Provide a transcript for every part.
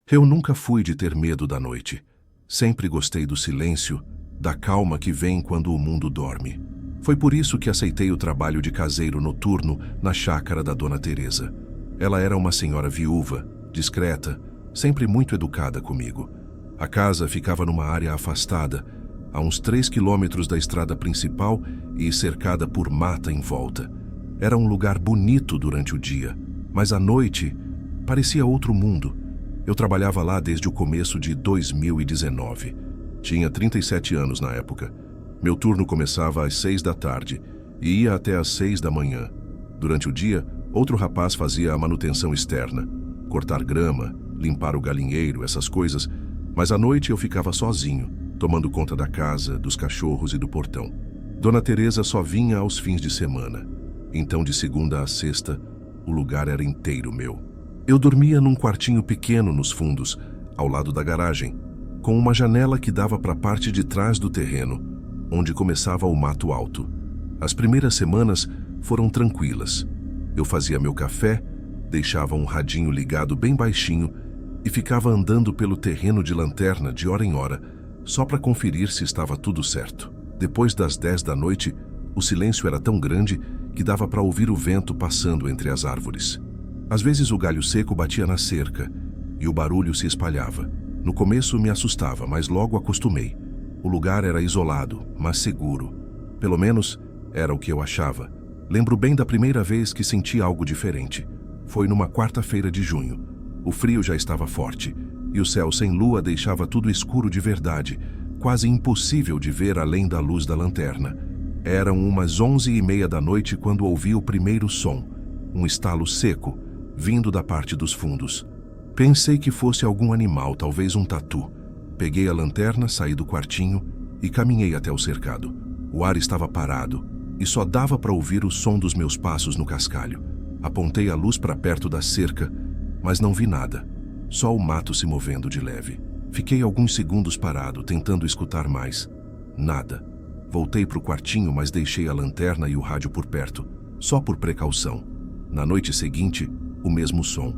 Eu nunca fui de ter medo da noite. Sempre gostei do silêncio, da calma que vem quando o mundo dorme. Foi por isso que aceitei o trabalho de caseiro noturno na chácara da Dona Teresa. Ela era uma senhora viúva, discreta, sempre muito educada comigo. A casa ficava numa área afastada, a uns 3 quilômetros da estrada principal e cercada por mata em volta. Era um lugar bonito durante o dia, mas à noite parecia outro mundo. Eu trabalhava lá desde o começo de 2019. Tinha 37 anos na época. Meu turno começava às 6 da tarde e ia até às 6 da manhã. Durante o dia, outro rapaz fazia a manutenção externa, cortar grama, limpar o galinheiro, essas coisas, mas à noite eu ficava sozinho, tomando conta da casa, dos cachorros e do portão. Dona Teresa só vinha aos fins de semana. Então, de segunda a sexta, o lugar era inteiro meu. Eu dormia num quartinho pequeno nos fundos, ao lado da garagem, com uma janela que dava para a parte de trás do terreno, onde começava o mato alto. As primeiras semanas foram tranquilas. Eu fazia meu café, deixava um radinho ligado bem baixinho e ficava andando pelo terreno de lanterna de hora em hora, só para conferir se estava tudo certo. Depois das 10 da noite, o silêncio era tão grande que dava para ouvir o vento passando entre as árvores. Às vezes o galho seco batia na cerca e o barulho se espalhava. No começo me assustava, mas logo acostumei. O lugar era isolado, mas seguro. Pelo menos era o que eu achava. Lembro bem da primeira vez que senti algo diferente. Foi numa quarta-feira de junho. O frio já estava forte e o céu sem lua deixava tudo escuro de verdade, quase impossível de ver além da luz da lanterna. Eram umas 11h30 da noite quando ouvi o primeiro som, um estalo seco, vindo da parte dos fundos. Pensei que fosse algum animal, talvez um tatu. Peguei a lanterna, saí do quartinho e caminhei até o cercado. O ar estava parado e só dava para ouvir o som dos meus passos no cascalho. Apontei a luz para perto da cerca, mas não vi nada, só o mato se movendo de leve. Fiquei alguns segundos parado, tentando escutar mais. Nada. Voltei para o quartinho, mas deixei a lanterna e o rádio por perto, só por precaução. Na noite seguinte, o mesmo som,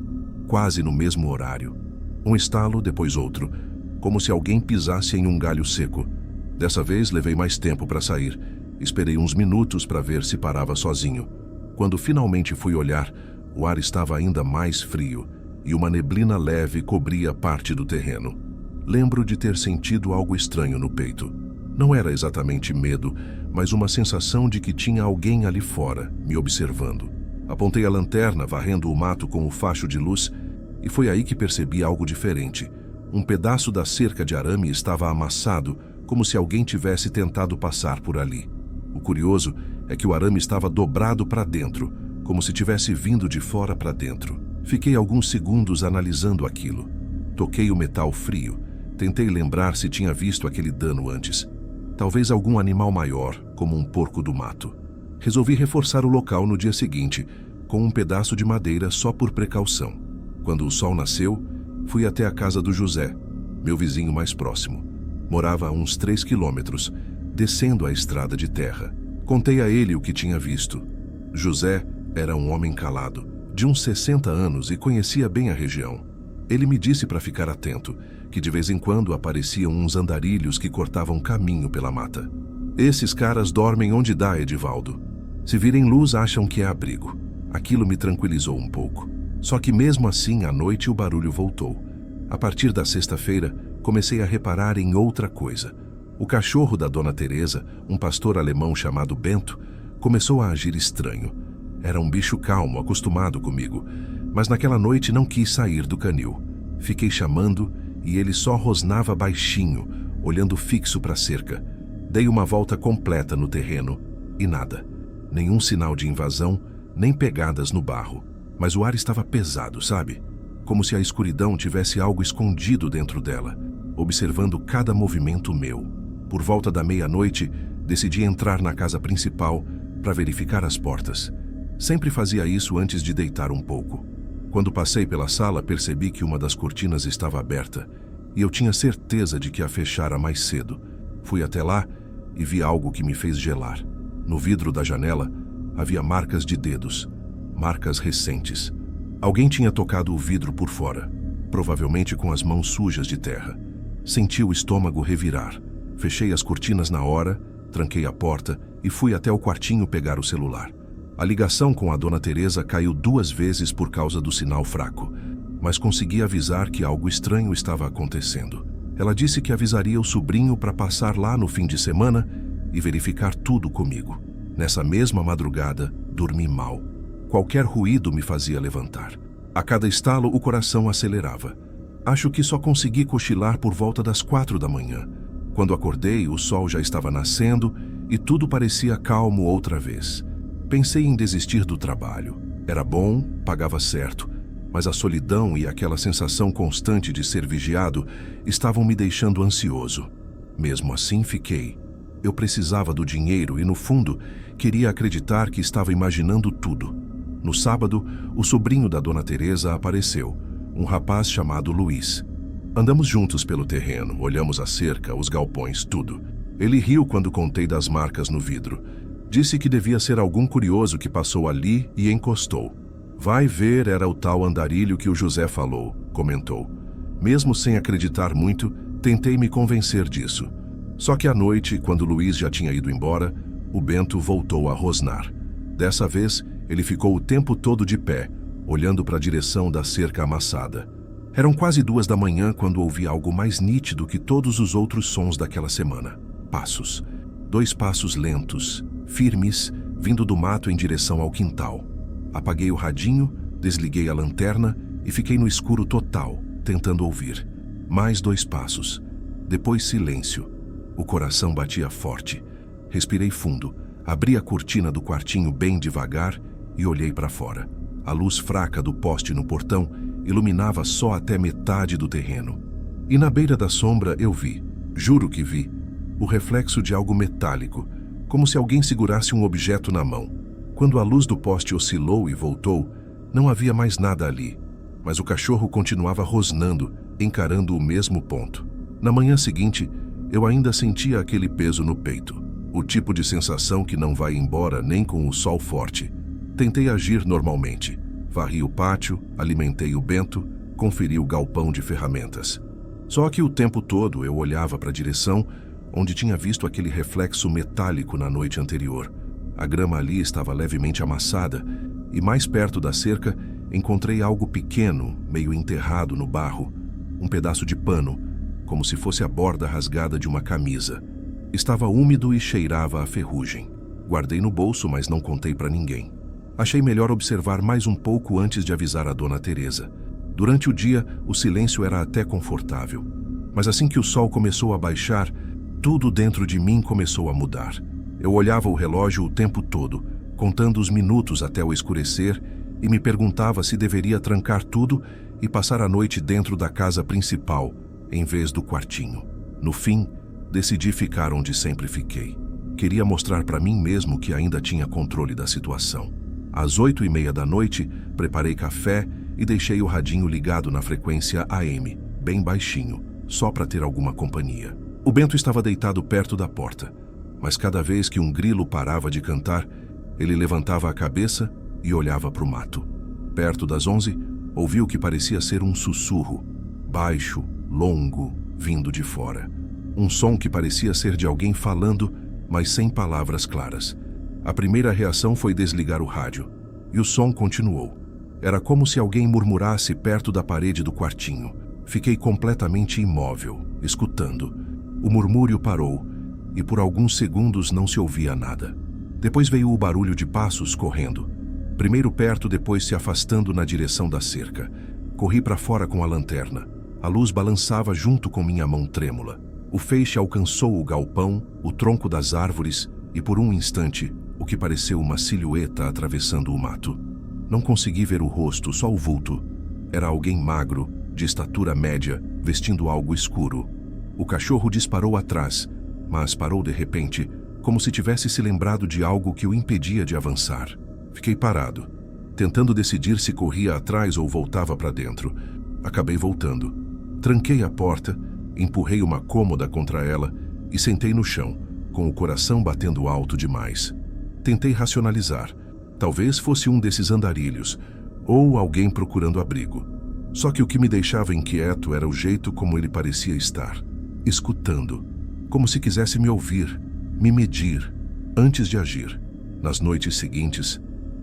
quase no mesmo horário. Um estalo, depois outro, como se alguém pisasse em um galho seco. Dessa vez levei mais tempo para sair. Esperei uns minutos para ver se parava sozinho. Quando finalmente fui olhar, o ar estava ainda mais frio e uma neblina leve cobria parte do terreno. Lembro de ter sentido algo estranho no peito. Não era exatamente medo, mas uma sensação de que tinha alguém ali fora, me observando. Apontei a lanterna, varrendo o mato com o facho de luz, e foi aí que percebi algo diferente. Um pedaço da cerca de arame estava amassado, como se alguém tivesse tentado passar por ali. O curioso é que o arame estava dobrado para dentro, como se tivesse vindo de fora para dentro. Fiquei alguns segundos analisando aquilo. Toquei o metal frio. Tentei lembrar se tinha visto aquele dano antes. Talvez algum animal maior, como um porco do mato. Resolvi reforçar o local no dia seguinte, com um pedaço de madeira só por precaução. Quando o sol nasceu, fui até a casa do José, meu vizinho mais próximo. Morava a uns 3 quilômetros, descendo a estrada de terra. Contei a ele o que tinha visto. José era um homem calado, de uns 60 anos e conhecia bem a região. Ele me disse para ficar atento, que de vez em quando apareciam uns andarilhos que cortavam caminho pela mata. Esses caras dormem onde dá, Edivaldo. Se virem luz, acham que é abrigo. Aquilo me tranquilizou um pouco. Só que mesmo assim, à noite o barulho voltou. A partir da sexta-feira, comecei a reparar em outra coisa. O cachorro da Dona Teresa, um pastor alemão chamado Bento, começou a agir estranho. Era um bicho calmo, acostumado comigo, mas naquela noite não quis sair do canil. Fiquei chamando e ele só rosnava baixinho, olhando fixo para a cerca. Dei uma volta completa no terreno e nada. Nenhum sinal de invasão, nem pegadas no barro. Mas o ar estava pesado, sabe? Como se a escuridão tivesse algo escondido dentro dela, observando cada movimento meu. Por volta da meia-noite, decidi entrar na casa principal para verificar as portas. Sempre fazia isso antes de deitar um pouco. Quando passei pela sala, percebi que uma das cortinas estava aberta e eu tinha certeza de que a fechara mais cedo. Fui até lá e vi algo que me fez gelar. No vidro da janela havia marcas de dedos, marcas recentes. Alguém tinha tocado o vidro por fora. provavelmente com as mãos sujas de terra. Senti o estômago revirar. Fechei as cortinas na hora, tranquei a porta e fui até o quartinho pegar o celular. A ligação com a Dona Teresa caiu 2 vezes por causa do sinal fraco, mas consegui avisar que algo estranho estava acontecendo. Ela disse que avisaria o sobrinho para passar lá no fim de semana e verificar tudo comigo. Nessa mesma madrugada, dormi mal. Qualquer ruído me fazia levantar. A cada estalo, o coração acelerava. Acho que só consegui cochilar por volta das 4 da manhã. Quando acordei, o sol já estava nascendo e tudo parecia calmo outra vez. Pensei em desistir do trabalho. Era bom, pagava certo, mas a solidão e aquela sensação constante de ser vigiado estavam me deixando ansioso. Mesmo assim, fiquei. Eu precisava do dinheiro e, no fundo, queria acreditar que estava imaginando tudo. No sábado, o sobrinho da Dona Teresa apareceu, um rapaz chamado Luiz. Andamos juntos pelo terreno, olhamos a cerca, os galpões, tudo. Ele riu quando contei das marcas no vidro. Disse que devia ser algum curioso que passou ali e encostou. Vai ver, era o tal andarilho que o José falou, comentou. Mesmo sem acreditar muito, tentei me convencer disso. Só que à noite, quando Luiz já tinha ido embora, o Bento voltou a rosnar. Dessa vez, ele ficou o tempo todo de pé, olhando para a direção da cerca amassada. Eram quase 2 da manhã quando ouvi algo mais nítido que todos os outros sons daquela semana. Passos. 2 passos lentos, firmes, vindo do mato em direção ao quintal. Apaguei o radinho, desliguei a lanterna e fiquei no escuro total, tentando ouvir. Mais 2 passos. Depois silêncio. O coração batia forte. Respirei fundo, abri a cortina do quartinho bem devagar e olhei para fora. A luz fraca do poste no portão iluminava só até metade do terreno. E na beira da sombra eu vi, juro que vi, o reflexo de algo metálico, como se alguém segurasse um objeto na mão. Quando a luz do poste oscilou e voltou, não havia mais nada ali, mas o cachorro continuava rosnando, encarando o mesmo ponto. Na manhã seguinte, eu ainda sentia aquele peso no peito, o tipo de sensação que não vai embora nem com o sol forte. Tentei agir normalmente. Varri o pátio, alimentei o Bento, conferi o galpão de ferramentas. Só que o tempo todo eu olhava para a direção onde tinha visto aquele reflexo metálico na noite anterior. A grama ali estava levemente amassada e mais perto da cerca encontrei algo pequeno, meio enterrado no barro, um pedaço de pano, como se fosse a borda rasgada de uma camisa. Estava úmido e cheirava a ferrugem. Guardei no bolso, mas não contei para ninguém. Achei melhor observar mais um pouco antes de avisar a Dona Teresa. Durante o dia, o silêncio era até confortável. Mas assim que o sol começou a baixar, tudo dentro de mim começou a mudar. Eu olhava o relógio o tempo todo, contando os minutos até o escurecer, e me perguntava se deveria trancar tudo e passar a noite dentro da casa principal, em vez do quartinho. No fim, decidi ficar onde sempre fiquei. Queria mostrar para mim mesmo que ainda tinha controle da situação. Às 8h30 da noite, preparei café e deixei o radinho ligado na frequência AM, bem baixinho, só para ter alguma companhia. O Bento estava deitado perto da porta, mas cada vez que um grilo parava de cantar, ele levantava a cabeça e olhava para o mato. Perto das 11, ouvi o que parecia ser um sussurro, baixo, longo, vindo de fora. Um som que parecia ser de alguém falando, mas sem palavras claras. A primeira reação foi desligar o rádio, e o som continuou. Era como se alguém murmurasse perto da parede do quartinho. Fiquei completamente imóvel, escutando. O murmúrio parou, e por alguns segundos não se ouvia nada. Depois veio o barulho de passos correndo. Primeiro perto, depois se afastando na direção da cerca. Corri para fora com a lanterna. A luz balançava junto com minha mão trêmula. O feixe alcançou o galpão, o tronco das árvores e, por um instante, o que pareceu uma silhueta atravessando o mato. Não consegui ver o rosto, só o vulto. Era alguém magro, de estatura média, vestindo algo escuro. O cachorro disparou atrás, mas parou de repente, como se tivesse se lembrado de algo que o impedia de avançar. Fiquei parado, tentando decidir se corria atrás ou voltava para dentro. Acabei voltando. Tranquei a porta, empurrei uma cômoda contra ela e sentei no chão, com o coração batendo alto demais. Tentei racionalizar. Talvez fosse um desses andarilhos, ou alguém procurando abrigo. Só que o que me deixava inquieto era o jeito como ele parecia estar, escutando, como se quisesse me ouvir, me medir, antes de agir. Nas noites seguintes,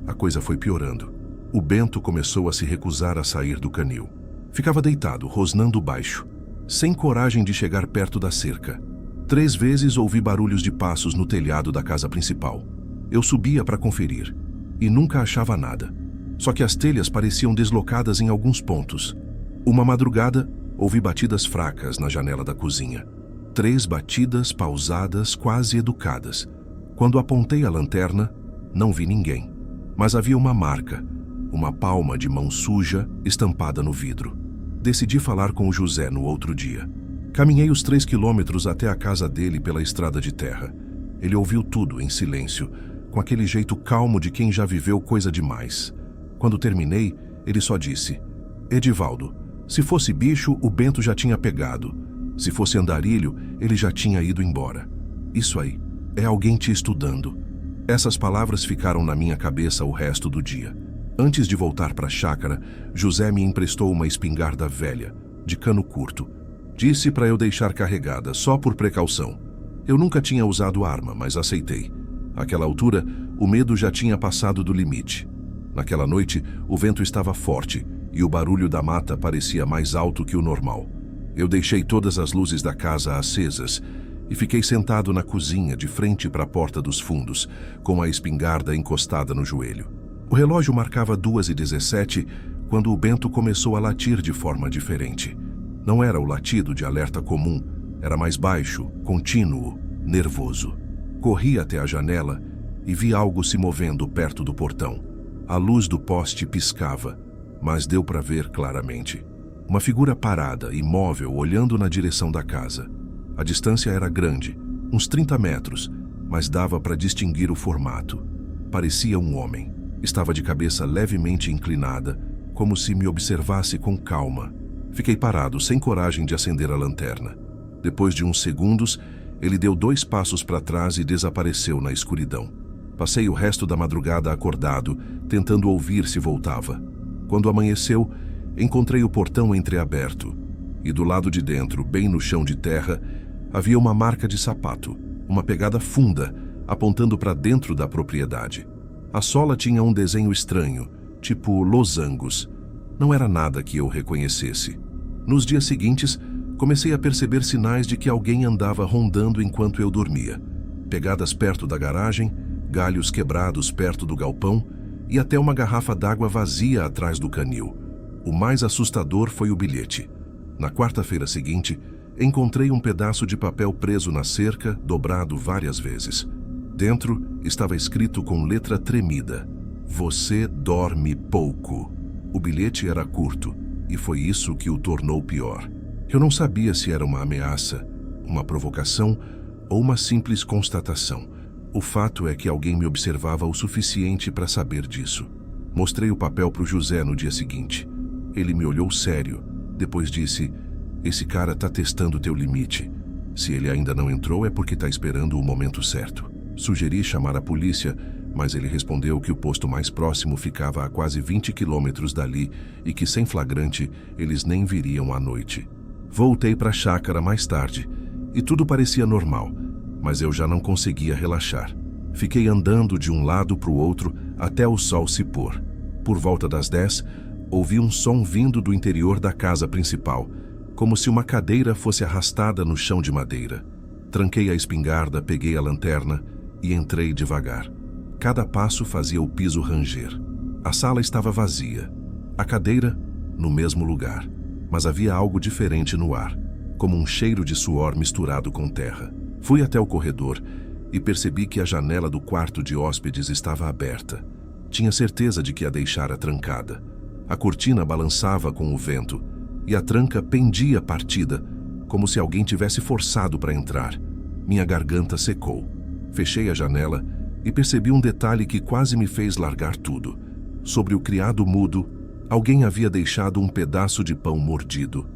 a coisa foi piorando. O Bento começou a se recusar a sair do canil. Ficava deitado, rosnando baixo, sem coragem de chegar perto da cerca. 3 vezes ouvi barulhos de passos no telhado da casa principal. Eu subia para conferir, e nunca achava nada. Só que as telhas pareciam deslocadas em alguns pontos. Uma madrugada, ouvi batidas fracas na janela da cozinha. 3 batidas pausadas, quase educadas. Quando apontei a lanterna, não vi ninguém. Mas havia uma marca, uma palma de mão suja estampada no vidro. Decidi falar com o José no outro dia. Caminhei os 3 quilômetros até a casa dele pela estrada de terra. Ele ouviu tudo em silêncio, com aquele jeito calmo de quem já viveu coisa demais. Quando terminei, ele só disse: Edivaldo, se fosse bicho, o Bento já tinha pegado. Se fosse andarilho, ele já tinha ido embora. Isso aí, é alguém te estudando. Essas palavras ficaram na minha cabeça o resto do dia. Antes de voltar para a chácara, José me emprestou uma espingarda velha, de cano curto. Disse para eu deixar carregada, só por precaução. Eu nunca tinha usado arma, mas aceitei. Àquela altura, o medo já tinha passado do limite. Naquela noite, o vento estava forte e o barulho da mata parecia mais alto que o normal. Eu deixei todas as luzes da casa acesas e fiquei sentado na cozinha, de frente para a porta dos fundos, com a espingarda encostada no joelho. O relógio marcava 2h17 quando o Bento começou a latir de forma diferente. Não era o latido de alerta comum, era mais baixo, contínuo, nervoso. Corri até a janela e vi algo se movendo perto do portão. A luz do poste piscava, mas deu para ver claramente. Uma figura parada, imóvel, olhando na direção da casa. A distância era grande, uns 30 metros, mas dava para distinguir o formato. Parecia um homem. Estava de cabeça levemente inclinada, como se me observasse com calma. Fiquei parado, sem coragem de acender a lanterna. Depois de uns segundos, ele deu 2 passos para trás e desapareceu na escuridão. Passei o resto da madrugada acordado, tentando ouvir se voltava. Quando amanheceu, encontrei o portão entreaberto. E do lado de dentro, bem no chão de terra, havia uma marca de sapato, uma pegada funda, apontando para dentro da propriedade. A sola tinha um desenho estranho, tipo losangos. Não era nada que eu reconhecesse. Nos dias seguintes, comecei a perceber sinais de que alguém andava rondando enquanto eu dormia. Pegadas perto da garagem, galhos quebrados perto do galpão e até uma garrafa d'água vazia atrás do canil. O mais assustador foi o bilhete. Na quarta-feira seguinte, encontrei um pedaço de papel preso na cerca, dobrado várias vezes. Dentro estava escrito com letra tremida: Você dorme pouco. O bilhete era curto, e foi isso que o tornou pior. Eu não sabia se era uma ameaça, uma provocação ou uma simples constatação. O fato é que alguém me observava o suficiente para saber disso. Mostrei o papel para o José no dia seguinte. Ele me olhou sério, depois disse: Esse cara está testando teu limite. Se ele ainda não entrou é porque está esperando o momento certo. Sugeri chamar a polícia, mas ele respondeu que o posto mais próximo ficava a quase 20 quilômetros dali e que sem flagrante eles nem viriam à noite. Voltei para a chácara mais tarde e tudo parecia normal, mas eu já não conseguia relaxar. Fiquei andando de um lado para o outro até o sol se pôr. Por volta das 10, ouvi um som vindo do interior da casa principal, como se uma cadeira fosse arrastada no chão de madeira. Tranquei a espingarda, peguei a lanterna e entrei devagar. Cada passo fazia o piso ranger. A sala estava vazia. A cadeira, no mesmo lugar. Mas havia algo diferente no ar, como um cheiro de suor misturado com terra. Fui até o corredor e percebi que a janela do quarto de hóspedes estava aberta. Tinha certeza de que a deixara trancada. A cortina balançava com o vento e a tranca pendia partida, como se alguém tivesse forçado para entrar. Minha garganta secou. Fechei a janela e percebi um detalhe que quase me fez largar tudo. Sobre o criado mudo, alguém havia deixado um pedaço de pão mordido.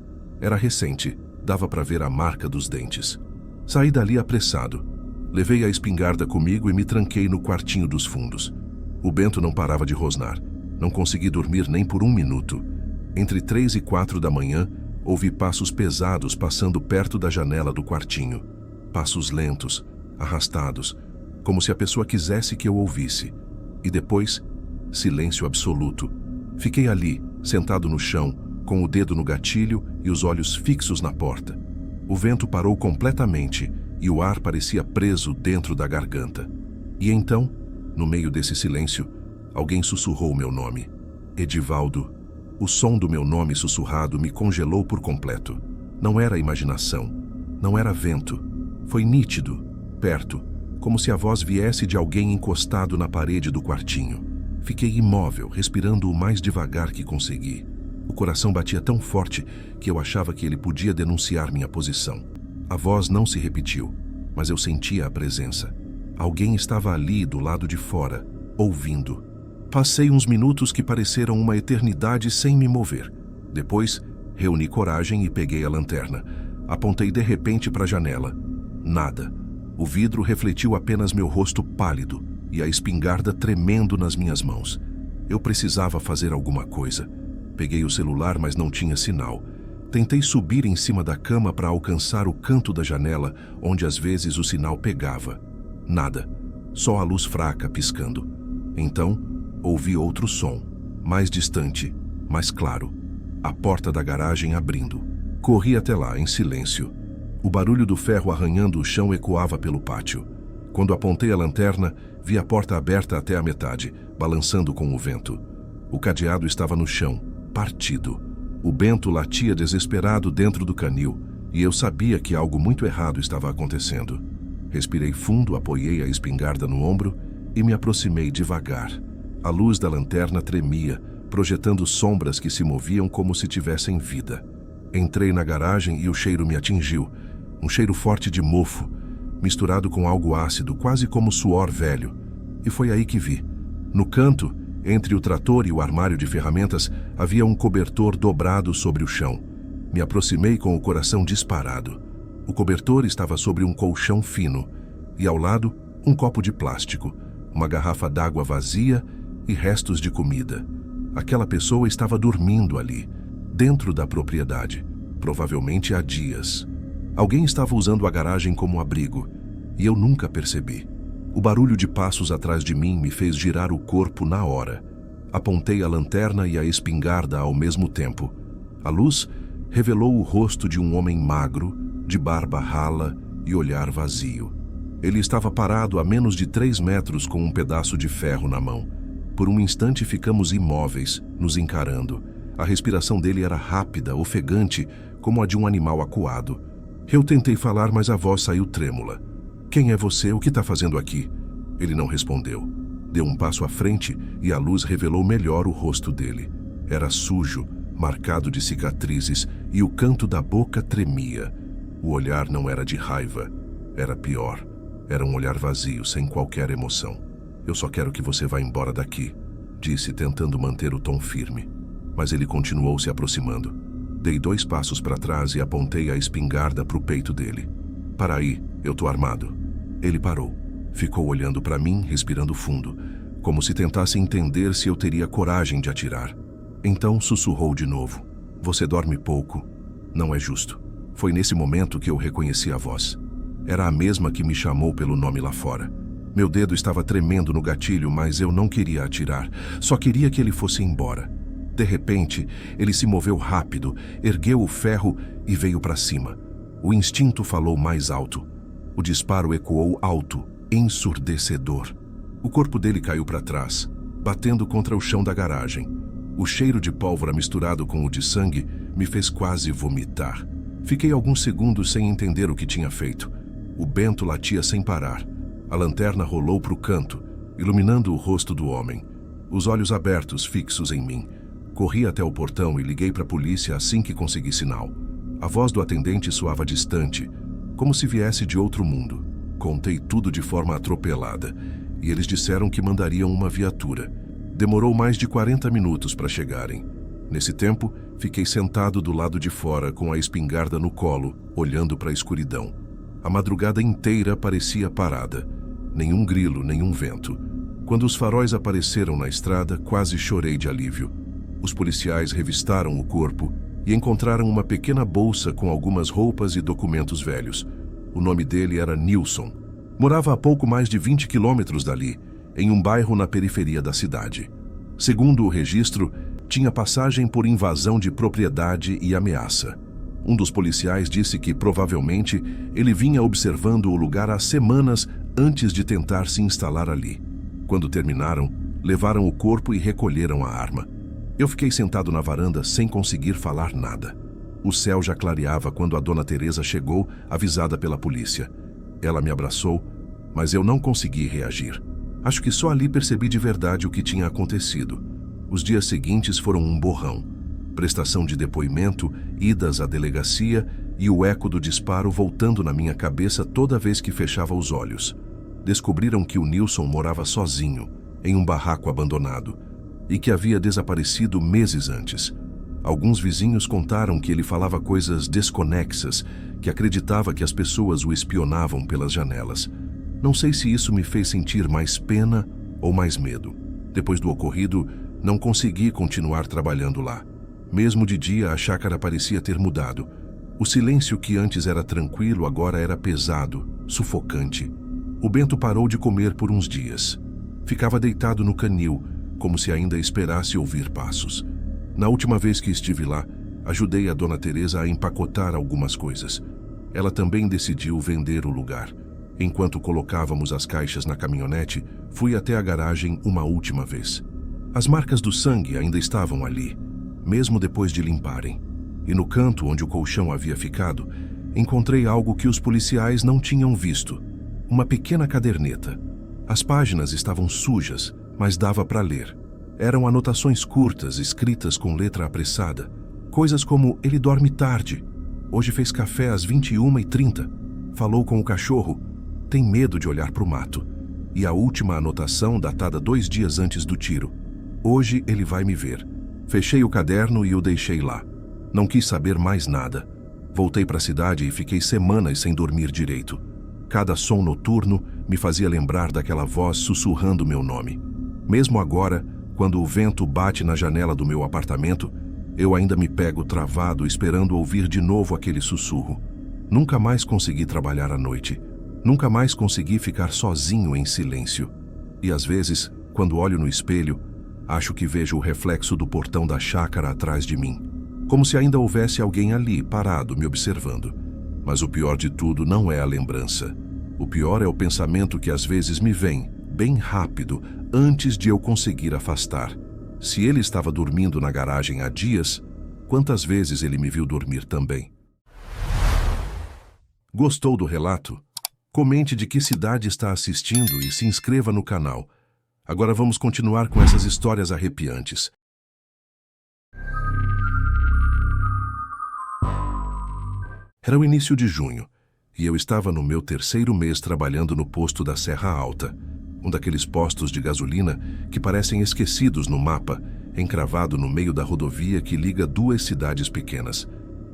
Era recente, dava para ver a marca dos dentes. Saí dali apressado. Levei a espingarda comigo e me tranquei no quartinho dos fundos. O Bento não parava de rosnar. Não consegui dormir nem por 1 minuto. Entre 3 e 4 da manhã, ouvi passos pesados passando perto da janela do quartinho. Passos lentos, arrastados, como se a pessoa quisesse que eu ouvisse. E depois, silêncio absoluto. Fiquei ali, sentado no chão, com o dedo no gatilho e os olhos fixos na porta. O vento parou completamente e o ar parecia preso dentro da garganta. E então, no meio desse silêncio, alguém sussurrou meu nome. Edivaldo. O som do meu nome sussurrado me congelou por completo. Não era imaginação, não era vento. Foi nítido, perto, como se a voz viesse de alguém encostado na parede do quartinho. Fiquei imóvel, respirando o mais devagar que consegui. O coração batia tão forte que eu achava que ele podia denunciar minha posição. A voz não se repetiu, mas eu sentia a presença. Alguém estava ali do lado de fora, ouvindo. Passei uns minutos que pareceram uma eternidade sem me mover. Depois, reuni coragem e peguei a lanterna. Apontei de repente para a janela. Nada. O vidro refletiu apenas meu rosto pálido e a espingarda tremendo nas minhas mãos. Eu precisava fazer alguma coisa. Peguei o celular, mas não tinha sinal. Tentei subir em cima da cama para alcançar o canto da janela, onde às vezes o sinal pegava. Nada. Só a luz fraca piscando. Então, ouvi outro som, mais distante, mais claro. A porta da garagem abrindo. Corri até lá, em silêncio. O barulho do ferro arranhando o chão ecoava pelo pátio. Quando apontei a lanterna, vi a porta aberta até a metade, balançando com o vento. O cadeado estava no chão, partido. O Bento latia desesperado dentro do canil, e eu sabia que algo muito errado estava acontecendo. Respirei fundo, apoiei a espingarda no ombro e me aproximei devagar. A luz da lanterna tremia, projetando sombras que se moviam como se tivessem vida. Entrei na garagem e o cheiro me atingiu. Um cheiro forte de mofo, misturado com algo ácido, quase como suor velho. E foi aí que vi. No canto, entre o trator e o armário de ferramentas, havia um cobertor dobrado sobre o chão. Me aproximei com o coração disparado. O cobertor estava sobre um colchão fino, e ao lado, um copo de plástico, uma garrafa d'água vazia e restos de comida. Aquela pessoa estava dormindo ali, dentro da propriedade, provavelmente há dias. Alguém estava usando a garagem como abrigo, e eu nunca percebi. O barulho de passos atrás de mim me fez girar o corpo na hora. Apontei a lanterna e a espingarda ao mesmo tempo. A luz revelou o rosto de um homem magro, de barba rala e olhar vazio. Ele estava parado a menos de 3 metros com um pedaço de ferro na mão. Por um instante ficamos imóveis, nos encarando. A respiração dele era rápida, ofegante, como a de um animal acuado. Eu tentei falar, mas a voz saiu trêmula. "Quem é você? O que está fazendo aqui?" Ele não respondeu. Deu um passo à frente e a luz revelou melhor o rosto dele. Era sujo, marcado de cicatrizes, e o canto da boca tremia. O olhar não era de raiva. Era pior. Era um olhar vazio, sem qualquer emoção. "Eu só quero que você vá embora daqui", disse, tentando manter o tom firme. Mas ele continuou se aproximando. Dei 2 passos para trás e apontei a espingarda para o peito dele. "Para aí, eu tô armado." Ele parou. Ficou olhando para mim, respirando fundo, como se tentasse entender se eu teria coragem de atirar. Então sussurrou de novo. "Você dorme pouco. Não é justo." Foi nesse momento que eu reconheci a voz. Era a mesma que me chamou pelo nome lá fora. Meu dedo estava tremendo no gatilho, mas eu não queria atirar. Só queria que ele fosse embora. De repente, ele se moveu rápido, ergueu o ferro e veio para cima. O instinto falou mais alto. O disparo ecoou alto, ensurdecedor. O corpo dele caiu para trás, batendo contra o chão da garagem. O cheiro de pólvora misturado com o de sangue me fez quase vomitar. Fiquei alguns segundos sem entender o que tinha feito. O Bento latia sem parar. A lanterna rolou para o canto, iluminando o rosto do homem. Os olhos abertos, fixos em mim. Corri até o portão e liguei para a polícia assim que consegui sinal. A voz do atendente soava distante, como se viesse de outro mundo. Contei tudo de forma atropelada, e eles disseram que mandariam uma viatura. Demorou mais de 40 minutos para chegarem. Nesse tempo, fiquei sentado do lado de fora com a espingarda no colo, olhando para a escuridão. A madrugada inteira parecia parada. Nenhum grilo, nenhum vento. Quando os faróis apareceram na estrada, quase chorei de alívio. Os policiais revistaram o corpo e encontraram uma pequena bolsa com algumas roupas e documentos velhos. O nome dele era Nilson. Morava a pouco mais de 20 quilômetros dali, em um bairro na periferia da cidade. Segundo o registro, tinha passagem por invasão de propriedade e ameaça. Um dos policiais disse que, provavelmente, ele vinha observando o lugar há semanas antes de tentar se instalar ali. Quando terminaram, levaram o corpo e recolheram a arma. Eu fiquei sentado na varanda sem conseguir falar nada. O céu já clareava quando a dona Teresa chegou, avisada pela polícia. Ela me abraçou, mas eu não consegui reagir. Acho que só ali percebi de verdade o que tinha acontecido. Os dias seguintes foram um borrão. Prestação de depoimento, idas à delegacia e o eco do disparo voltando na minha cabeça toda vez que fechava os olhos. Descobriram que o Nilson morava sozinho, em um barraco abandonado, e que havia desaparecido meses antes. Alguns vizinhos contaram que ele falava coisas desconexas, que acreditava que as pessoas o espionavam pelas janelas. Não sei se isso me fez sentir mais pena ou mais medo. Depois do ocorrido, não consegui continuar trabalhando lá. Mesmo de dia, a chácara parecia ter mudado. O silêncio que antes era tranquilo agora era pesado, sufocante. O Bento parou de comer por uns dias. Ficava deitado no canil, como se ainda esperasse ouvir passos. Na última vez que estive lá, ajudei a dona Teresa a empacotar algumas coisas. Ela também decidiu vender o lugar. Enquanto colocávamos as caixas na caminhonete, fui até a garagem uma última vez. As marcas do sangue ainda estavam ali, mesmo depois de limparem. E no canto onde o colchão havia ficado, encontrei algo que os policiais não tinham visto. Uma pequena caderneta. As páginas estavam sujas, mas dava para ler. Eram anotações curtas, escritas com letra apressada. Coisas como: ele dorme tarde. Hoje fez café às 21h30. Falou com o cachorro. Tem medo de olhar para o mato. E a última anotação, datada 2 dias antes do tiro. Hoje ele vai me ver. Fechei o caderno e o deixei lá. Não quis saber mais nada. Voltei para a cidade e fiquei semanas sem dormir direito. Cada som noturno me fazia lembrar daquela voz sussurrando meu nome. Mesmo agora, quando o vento bate na janela do meu apartamento, eu ainda me pego travado esperando ouvir de novo aquele sussurro. Nunca mais consegui trabalhar à noite. Nunca mais consegui ficar sozinho em silêncio. E às vezes, quando olho no espelho, acho que vejo o reflexo do portão da chácara atrás de mim. Como se ainda houvesse alguém ali, parado, me observando. Mas o pior de tudo não é a lembrança. O pior é o pensamento que às vezes me vem, bem rápido, antes de eu conseguir afastar. Se ele estava dormindo na garagem há dias, quantas vezes ele me viu dormir também? Gostou do relato? Comente de que cidade está assistindo e se inscreva no canal. Agora vamos continuar com essas histórias arrepiantes. Era o início de junho, e eu estava no meu 3º mês trabalhando no posto da Serra Alta, um daqueles postos de gasolina que parecem esquecidos no mapa, encravado no meio da rodovia que liga 2 cidades pequenas.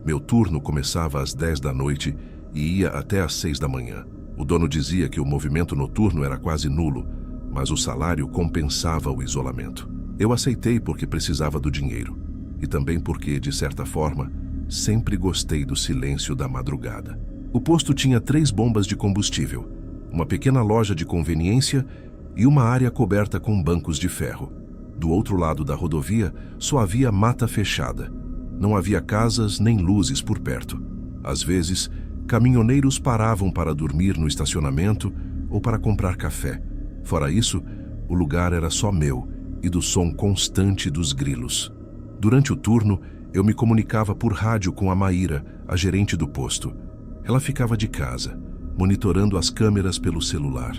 Meu turno começava às 10 da noite e ia até às 6 da manhã. O dono dizia que o movimento noturno era quase nulo, mas o salário compensava o isolamento. Eu aceitei porque precisava do dinheiro, e também porque, de certa forma, sempre gostei do silêncio da madrugada. O posto tinha 3 bombas de combustível, uma pequena loja de conveniência e uma área coberta com bancos de ferro. Do outro lado da rodovia, só havia mata fechada. Não havia casas nem luzes por perto. Às vezes, caminhoneiros paravam para dormir no estacionamento ou para comprar café. Fora isso, o lugar era só meu e do som constante dos grilos. Durante o turno, eu me comunicava por rádio com a Maíra, a gerente do posto. Ela ficava de casa, monitorando as câmeras pelo celular,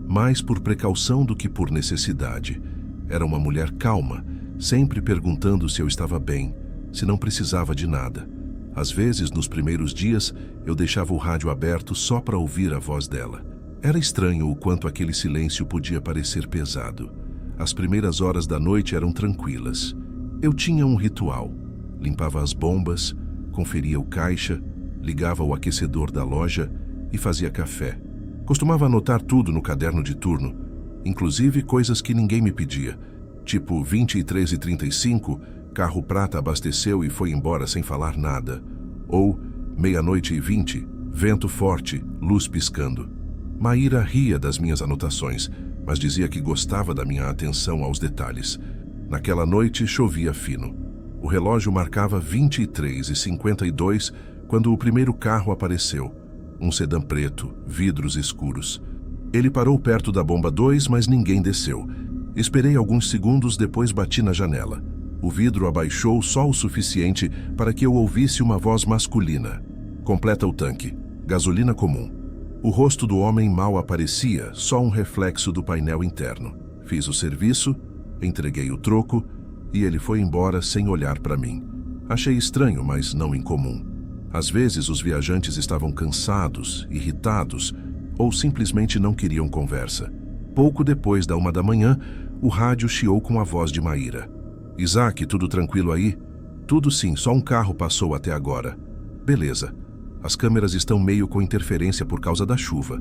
mais por precaução do que por necessidade. Era uma mulher calma, sempre perguntando se eu estava bem, se não precisava de nada. Às vezes, nos primeiros dias, eu deixava o rádio aberto só para ouvir a voz dela. Era estranho o quanto aquele silêncio podia parecer pesado. As primeiras horas da noite eram tranquilas. Eu tinha um ritual. Limpava as bombas, conferia o caixa, ligava o aquecedor da loja e fazia café. Costumava anotar tudo no caderno de turno, inclusive coisas que ninguém me pedia, tipo 23h35, carro prata abasteceu e foi embora sem falar nada. Ou 00:20, vento forte, luz piscando. Maíra ria das minhas anotações, mas dizia que gostava da minha atenção aos detalhes. Naquela noite chovia fino. O relógio marcava 23:52 quando o primeiro carro apareceu. Um sedã preto, vidros escuros. Ele parou perto da bomba 2, mas ninguém desceu. Esperei alguns segundos, depois bati na janela. O vidro abaixou só o suficiente para que eu ouvisse uma voz masculina. Completa o tanque. Gasolina comum. O rosto do homem mal aparecia, só um reflexo do painel interno. Fiz o serviço, entreguei o troco e ele foi embora sem olhar para mim. Achei estranho, mas não incomum. Às vezes os viajantes estavam cansados, irritados ou simplesmente não queriam conversa. Pouco depois da 1 da manhã, o rádio chiou com a voz de Maíra. Isaac, tudo tranquilo aí? Tudo sim, só um carro passou até agora. Beleza. As câmeras estão meio com interferência por causa da chuva,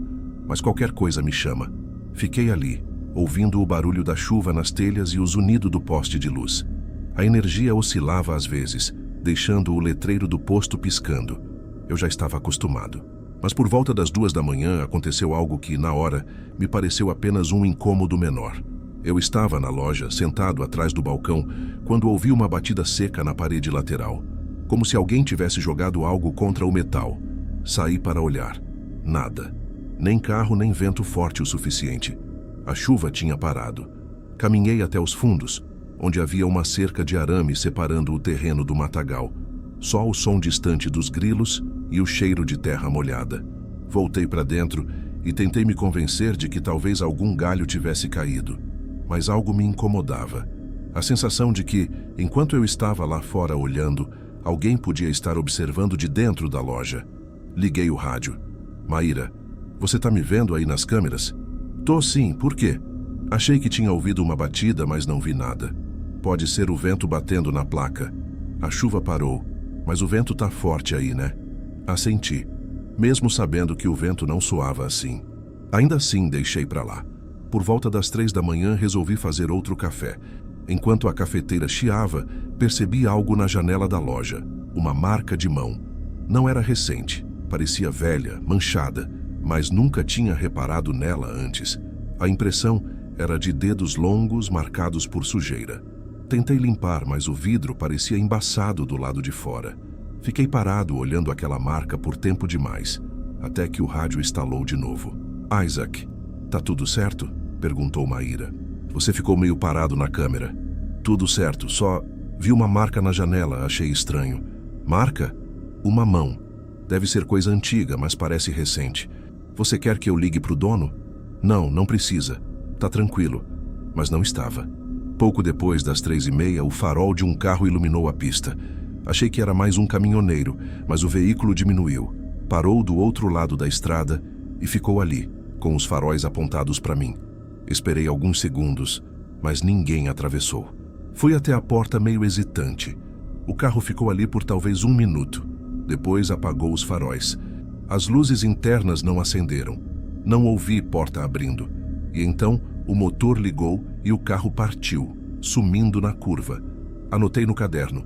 mas qualquer coisa me chama. Fiquei ali, ouvindo o barulho da chuva nas telhas e o zunido do poste de luz. A energia oscilava às vezes, deixando o letreiro do posto piscando. Eu já estava acostumado. Mas por volta das 2 da manhã aconteceu algo que, na hora, me pareceu apenas um incômodo menor. Eu estava na loja, sentado atrás do balcão, quando ouvi uma batida seca na parede lateral, como se alguém tivesse jogado algo contra o metal. Saí para olhar. Nada. Nem carro, nem vento forte o suficiente. A chuva tinha parado. Caminhei até os fundos, onde havia uma cerca de arame separando o terreno do matagal. Só o som distante dos grilos e o cheiro de terra molhada. Voltei para dentro e tentei me convencer de que talvez algum galho tivesse caído. Mas algo me incomodava. A sensação de que, enquanto eu estava lá fora olhando, alguém podia estar observando de dentro da loja. Liguei o rádio. Maíra, você tá me vendo aí nas câmeras? Tô sim, por quê? Achei que tinha ouvido uma batida, mas não vi nada. Pode ser o vento batendo na placa. A chuva parou, mas o vento tá forte aí, né? Assenti, mesmo sabendo que o vento não soava assim. Ainda assim, deixei pra lá. Por volta das 3 da manhã, resolvi fazer outro café. Enquanto a cafeteira chiava, percebi algo na janela da loja. Uma marca de mão. Não era recente, parecia velha, manchada, mas nunca tinha reparado nela antes. A impressão era de dedos longos marcados por sujeira. Tentei limpar, mas o vidro parecia embaçado do lado de fora. Fiquei parado olhando aquela marca por tempo demais, até que o rádio estalou de novo. Isaac, tá tudo certo? Perguntou Maíra. Você ficou meio parado na câmera. Tudo certo, só vi uma marca na janela, achei estranho. Marca? Uma mão. Deve ser coisa antiga, mas parece recente. Você quer que eu ligue pro dono? Não, não precisa. Tá tranquilo. Mas não estava. Pouco depois das 3:30, o farol de um carro iluminou a pista. Achei que era mais um caminhoneiro, mas o veículo diminuiu. Parou do outro lado da estrada e ficou ali, com os faróis apontados para mim. Esperei alguns segundos, mas ninguém atravessou. Fui até a porta meio hesitante. O carro ficou ali por talvez 1 minuto. Depois apagou os faróis. As luzes internas não acenderam. Não ouvi porta abrindo. E então o motor ligou e o carro partiu, sumindo na curva. Anotei no caderno.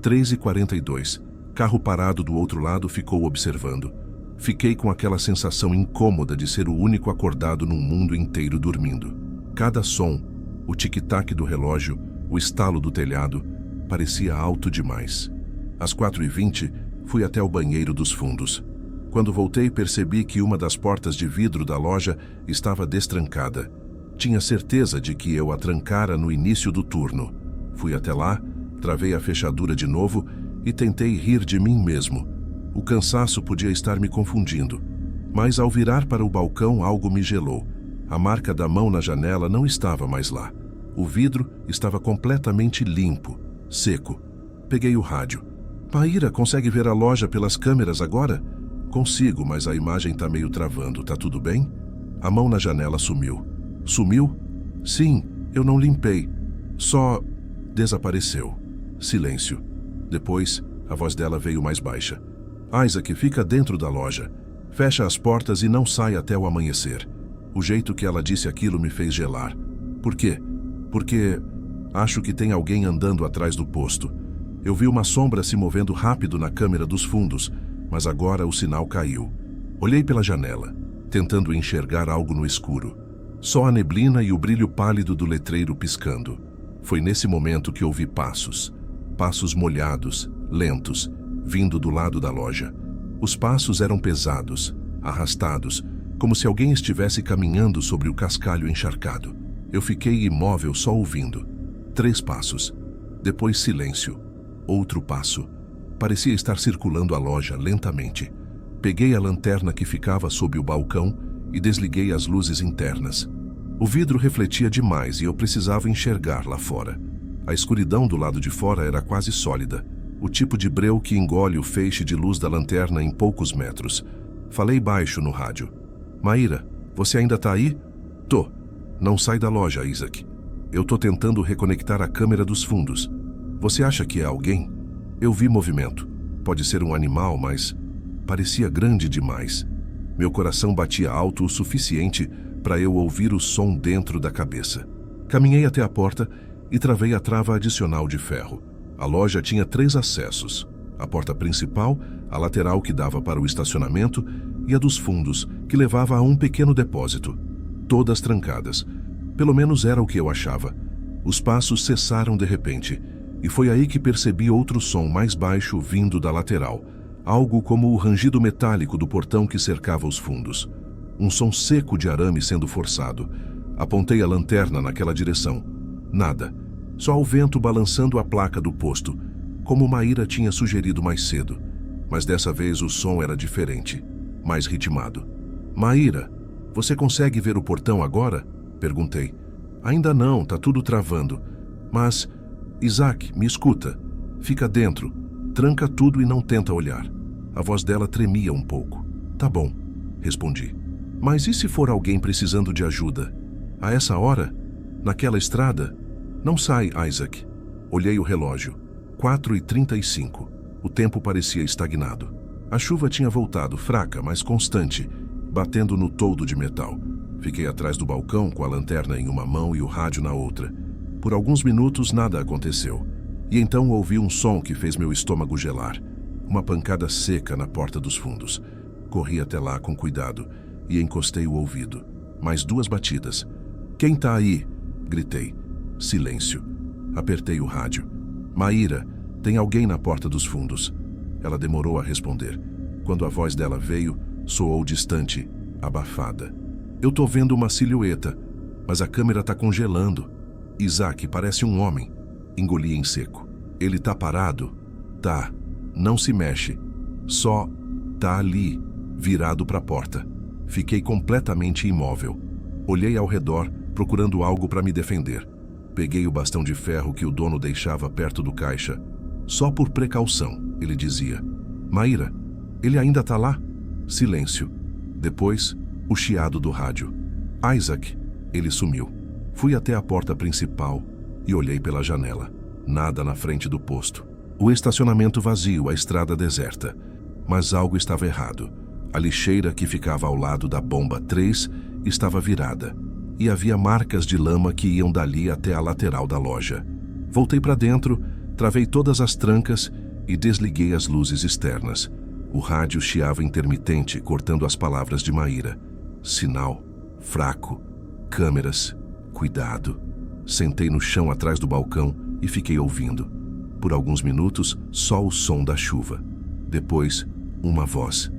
3:42. Carro parado do outro lado ficou observando. Fiquei com aquela sensação incômoda de ser o único acordado num mundo inteiro dormindo. Cada som, o tic-tac do relógio, o estalo do telhado, parecia alto demais. Às 4:20, fui até o banheiro dos fundos. Quando voltei, percebi que uma das portas de vidro da loja estava destrancada. Tinha certeza de que eu a trancara no início do turno. Fui até lá, travei a fechadura de novo e tentei rir de mim mesmo. O cansaço podia estar me confundindo. Mas ao virar para o balcão, algo me gelou. A marca da mão na janela não estava mais lá. O vidro estava completamente limpo, seco. Peguei o rádio. Maíra, consegue ver a loja pelas câmeras agora? Consigo, mas a imagem tá meio travando. Tá tudo bem? A mão na janela sumiu. Sumiu? Sim, eu não limpei. Só desapareceu. Silêncio. Depois, a voz dela veio mais baixa. Isaac, fica dentro da loja. Fecha as portas e não sai até o amanhecer. O jeito que ela disse aquilo me fez gelar. Por quê? Porque Acho que tem alguém andando atrás do posto. Eu vi uma sombra se movendo rápido na câmera dos fundos, mas agora o sinal caiu. Olhei pela janela, tentando enxergar algo no escuro. Só a neblina e o brilho pálido do letreiro piscando. Foi nesse momento que ouvi passos. Passos molhados, lentos, vindo do lado da loja. Os passos eram pesados, arrastados, como se alguém estivesse caminhando sobre o cascalho encharcado. Eu fiquei imóvel só ouvindo. 3 passos. Depois silêncio. Outro passo. Parecia estar circulando a loja lentamente. Peguei a lanterna que ficava sob o balcão e desliguei as luzes internas. O vidro refletia demais e eu precisava enxergar lá fora. A escuridão do lado de fora era quase sólida, o tipo de breu que engole o feixe de luz da lanterna em poucos metros. Falei baixo no rádio. Maíra, você ainda tá aí? Tô. Não sai da loja, Isaac. Eu tô tentando reconectar a câmera dos fundos. Você acha que é alguém? Eu vi movimento. Pode ser um animal, mas parecia grande demais. Meu coração batia alto o suficiente para eu ouvir o som dentro da cabeça. Caminhei até a porta e travei a trava adicional de ferro. A loja tinha 3 acessos: a porta principal, a lateral que dava para o estacionamento e a dos fundos, que levava a um pequeno depósito. Todas trancadas. Pelo menos era o que eu achava. Os passos cessaram de repente, e foi aí que percebi outro som mais baixo vindo da lateral, algo como o rangido metálico do portão que cercava os fundos. Um som seco de arame sendo forçado. Apontei a lanterna naquela direção. Nada. Só o vento balançando a placa do posto, como Maíra tinha sugerido mais cedo. Mas dessa vez o som era diferente, mais ritmado. Maíra, você consegue ver o portão agora? Perguntei. Ainda não, tá tudo travando. Mas, Isaac, me escuta. Fica dentro. Tranca tudo e não tenta olhar. A voz dela tremia um pouco. Tá bom, respondi. Mas e se for alguém precisando de ajuda? A essa hora? Naquela estrada? Não sai, Isaac. Olhei o relógio. 4h35. O tempo parecia estagnado. A chuva tinha voltado, fraca, mas constante, batendo no toldo de metal. Fiquei atrás do balcão com a lanterna em uma mão e o rádio na outra. Por alguns minutos nada aconteceu. E então ouvi um som que fez meu estômago gelar. Uma pancada seca na porta dos fundos. Corri até lá com cuidado e encostei o ouvido. Mais 2 batidas. Quem tá aí? Gritei. Silêncio. Apertei o rádio. Maíra, tem alguém na porta dos fundos. Ela demorou a responder. Quando a voz dela veio, soou distante, abafada. Eu tô vendo uma silhueta, mas a câmera tá congelando. Isaac, parece um homem. Engoli em seco. Ele tá parado? Tá. Não se mexe. Só tá ali, virado para a porta. Fiquei completamente imóvel. Olhei ao redor, procurando algo para me defender. Peguei o bastão de ferro que o dono deixava perto do caixa. Só por precaução, ele dizia. Maíra, ele ainda tá lá? Silêncio. Depois, o chiado do rádio. Isaac, ele sumiu. Fui até a porta principal e olhei pela janela. Nada na frente do posto. O estacionamento vazio, a estrada deserta. Mas algo estava errado. A lixeira que ficava ao lado da bomba 3 estava virada. E havia marcas de lama que iam dali até a lateral da loja. Voltei para dentro, travei todas as trancas e desliguei as luzes externas. O rádio chiava intermitente, cortando as palavras de Maíra. Sinal, fraco, câmeras, cuidado. Sentei no chão atrás do balcão e fiquei ouvindo. Por alguns minutos, só o som da chuva. Depois, uma voz.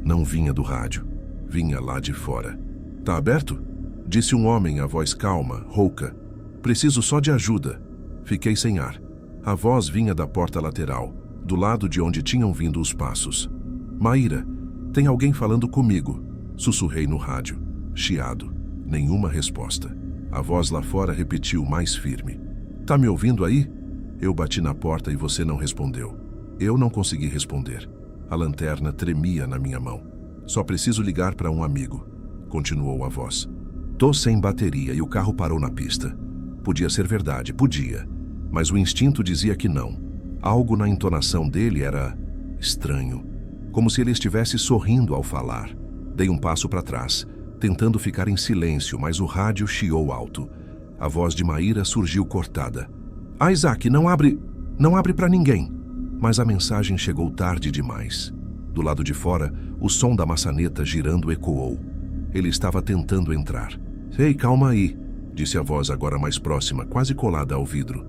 Não vinha do rádio. Vinha lá de fora. Tá aberto? Disse um homem, a voz calma, rouca. Preciso só de ajuda. Fiquei sem ar. A voz vinha da porta lateral, do lado de onde tinham vindo os passos. Maíra, tem alguém falando comigo. Sussurrei no rádio. Chiado. Nenhuma resposta. A voz lá fora repetiu mais firme. Tá me ouvindo aí? Eu bati na porta e você não respondeu. Eu não consegui responder. A lanterna tremia na minha mão. Só preciso ligar para um amigo. Continuou a voz. Tô sem bateria e o carro parou na pista. Podia ser verdade, podia. Mas o instinto dizia que não. Algo na entonação dele era estranho. Como se ele estivesse sorrindo ao falar. Dei um passo para trás, tentando ficar em silêncio, mas o rádio chiou alto. A voz de Maíra surgiu cortada. Isaac, não abre! Não abre para ninguém! Mas a mensagem chegou tarde demais. Do lado de fora, o som da maçaneta girando ecoou. Ele estava tentando entrar. Ei, calma aí, disse a voz agora mais próxima, quase colada ao vidro.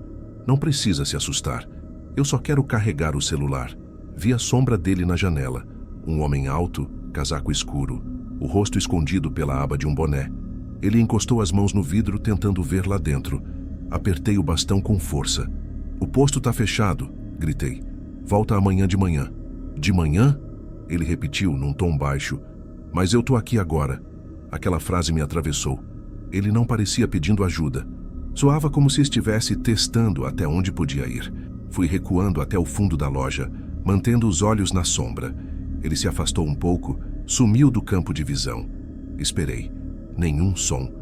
Não precisa se assustar. Eu só quero carregar o celular. Vi a sombra dele na janela. Um homem alto, casaco escuro, o rosto escondido pela aba de um boné. Ele encostou as mãos no vidro tentando ver lá dentro. Apertei o bastão com força. O posto tá fechado, gritei. Volta amanhã de manhã. De manhã? Ele repetiu num tom baixo. Mas eu tô aqui agora. Aquela frase me atravessou. Ele não parecia pedindo ajuda. Soava como se estivesse testando até onde podia ir. Fui recuando até o fundo da loja, mantendo os olhos na sombra. Ele se afastou um pouco, sumiu do campo de visão. Esperei. Nenhum som.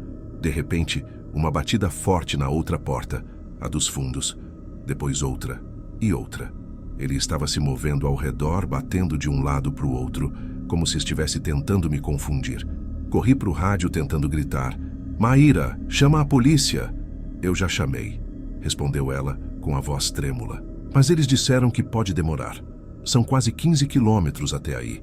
De repente, uma batida forte na outra porta, a dos fundos. Depois outra e outra. Ele estava se movendo ao redor, batendo de um lado para o outro, como se estivesse tentando me confundir. Corri para o rádio tentando gritar. Maíra, chama a polícia! Eu já chamei, respondeu ela com a voz trêmula. Mas eles disseram que pode demorar. São quase 15 quilômetros até aí.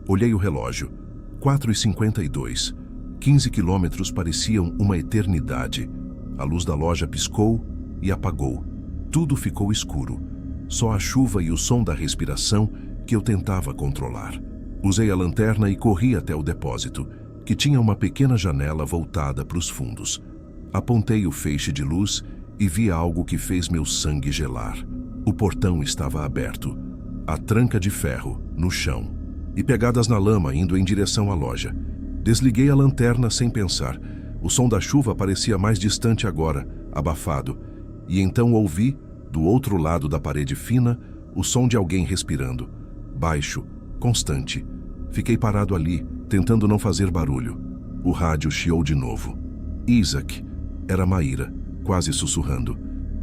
Olhei o relógio. 4h52. 15 quilômetros pareciam uma eternidade. A luz da loja piscou e apagou. Tudo ficou escuro. Só a chuva e o som da respiração que eu tentava controlar. Usei a lanterna e corri até o depósito, que tinha uma pequena janela voltada para os fundos. Apontei o feixe de luz e vi algo que fez meu sangue gelar. O portão estava aberto. A tranca de ferro, no chão, e pegadas na lama indo em direção à loja. Desliguei a lanterna sem pensar. O som da chuva parecia mais distante agora, abafado. E então ouvi, do outro lado da parede fina, o som de alguém respirando. Baixo, constante. Fiquei parado ali, tentando não fazer barulho. O rádio chiou de novo. Isaac. Era Maíra, quase sussurrando.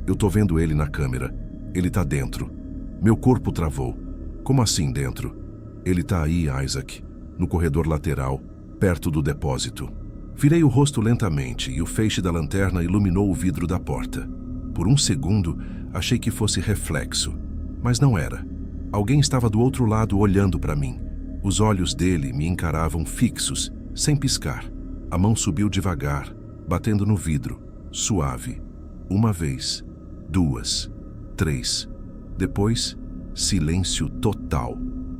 Eu tô vendo ele na câmera. Ele tá dentro. Meu corpo travou. Como assim dentro? Ele tá aí, Isaac. No corredor lateral, perto do depósito. Virei o rosto lentamente e o feixe da lanterna iluminou o vidro da porta. Por um segundo, achei que fosse reflexo. Mas não era. Alguém estava do outro lado olhando para mim. Os olhos dele me encaravam fixos, sem piscar. A mão subiu devagar, batendo no vidro, suave. Uma vez, duas, três. Depois, silêncio total.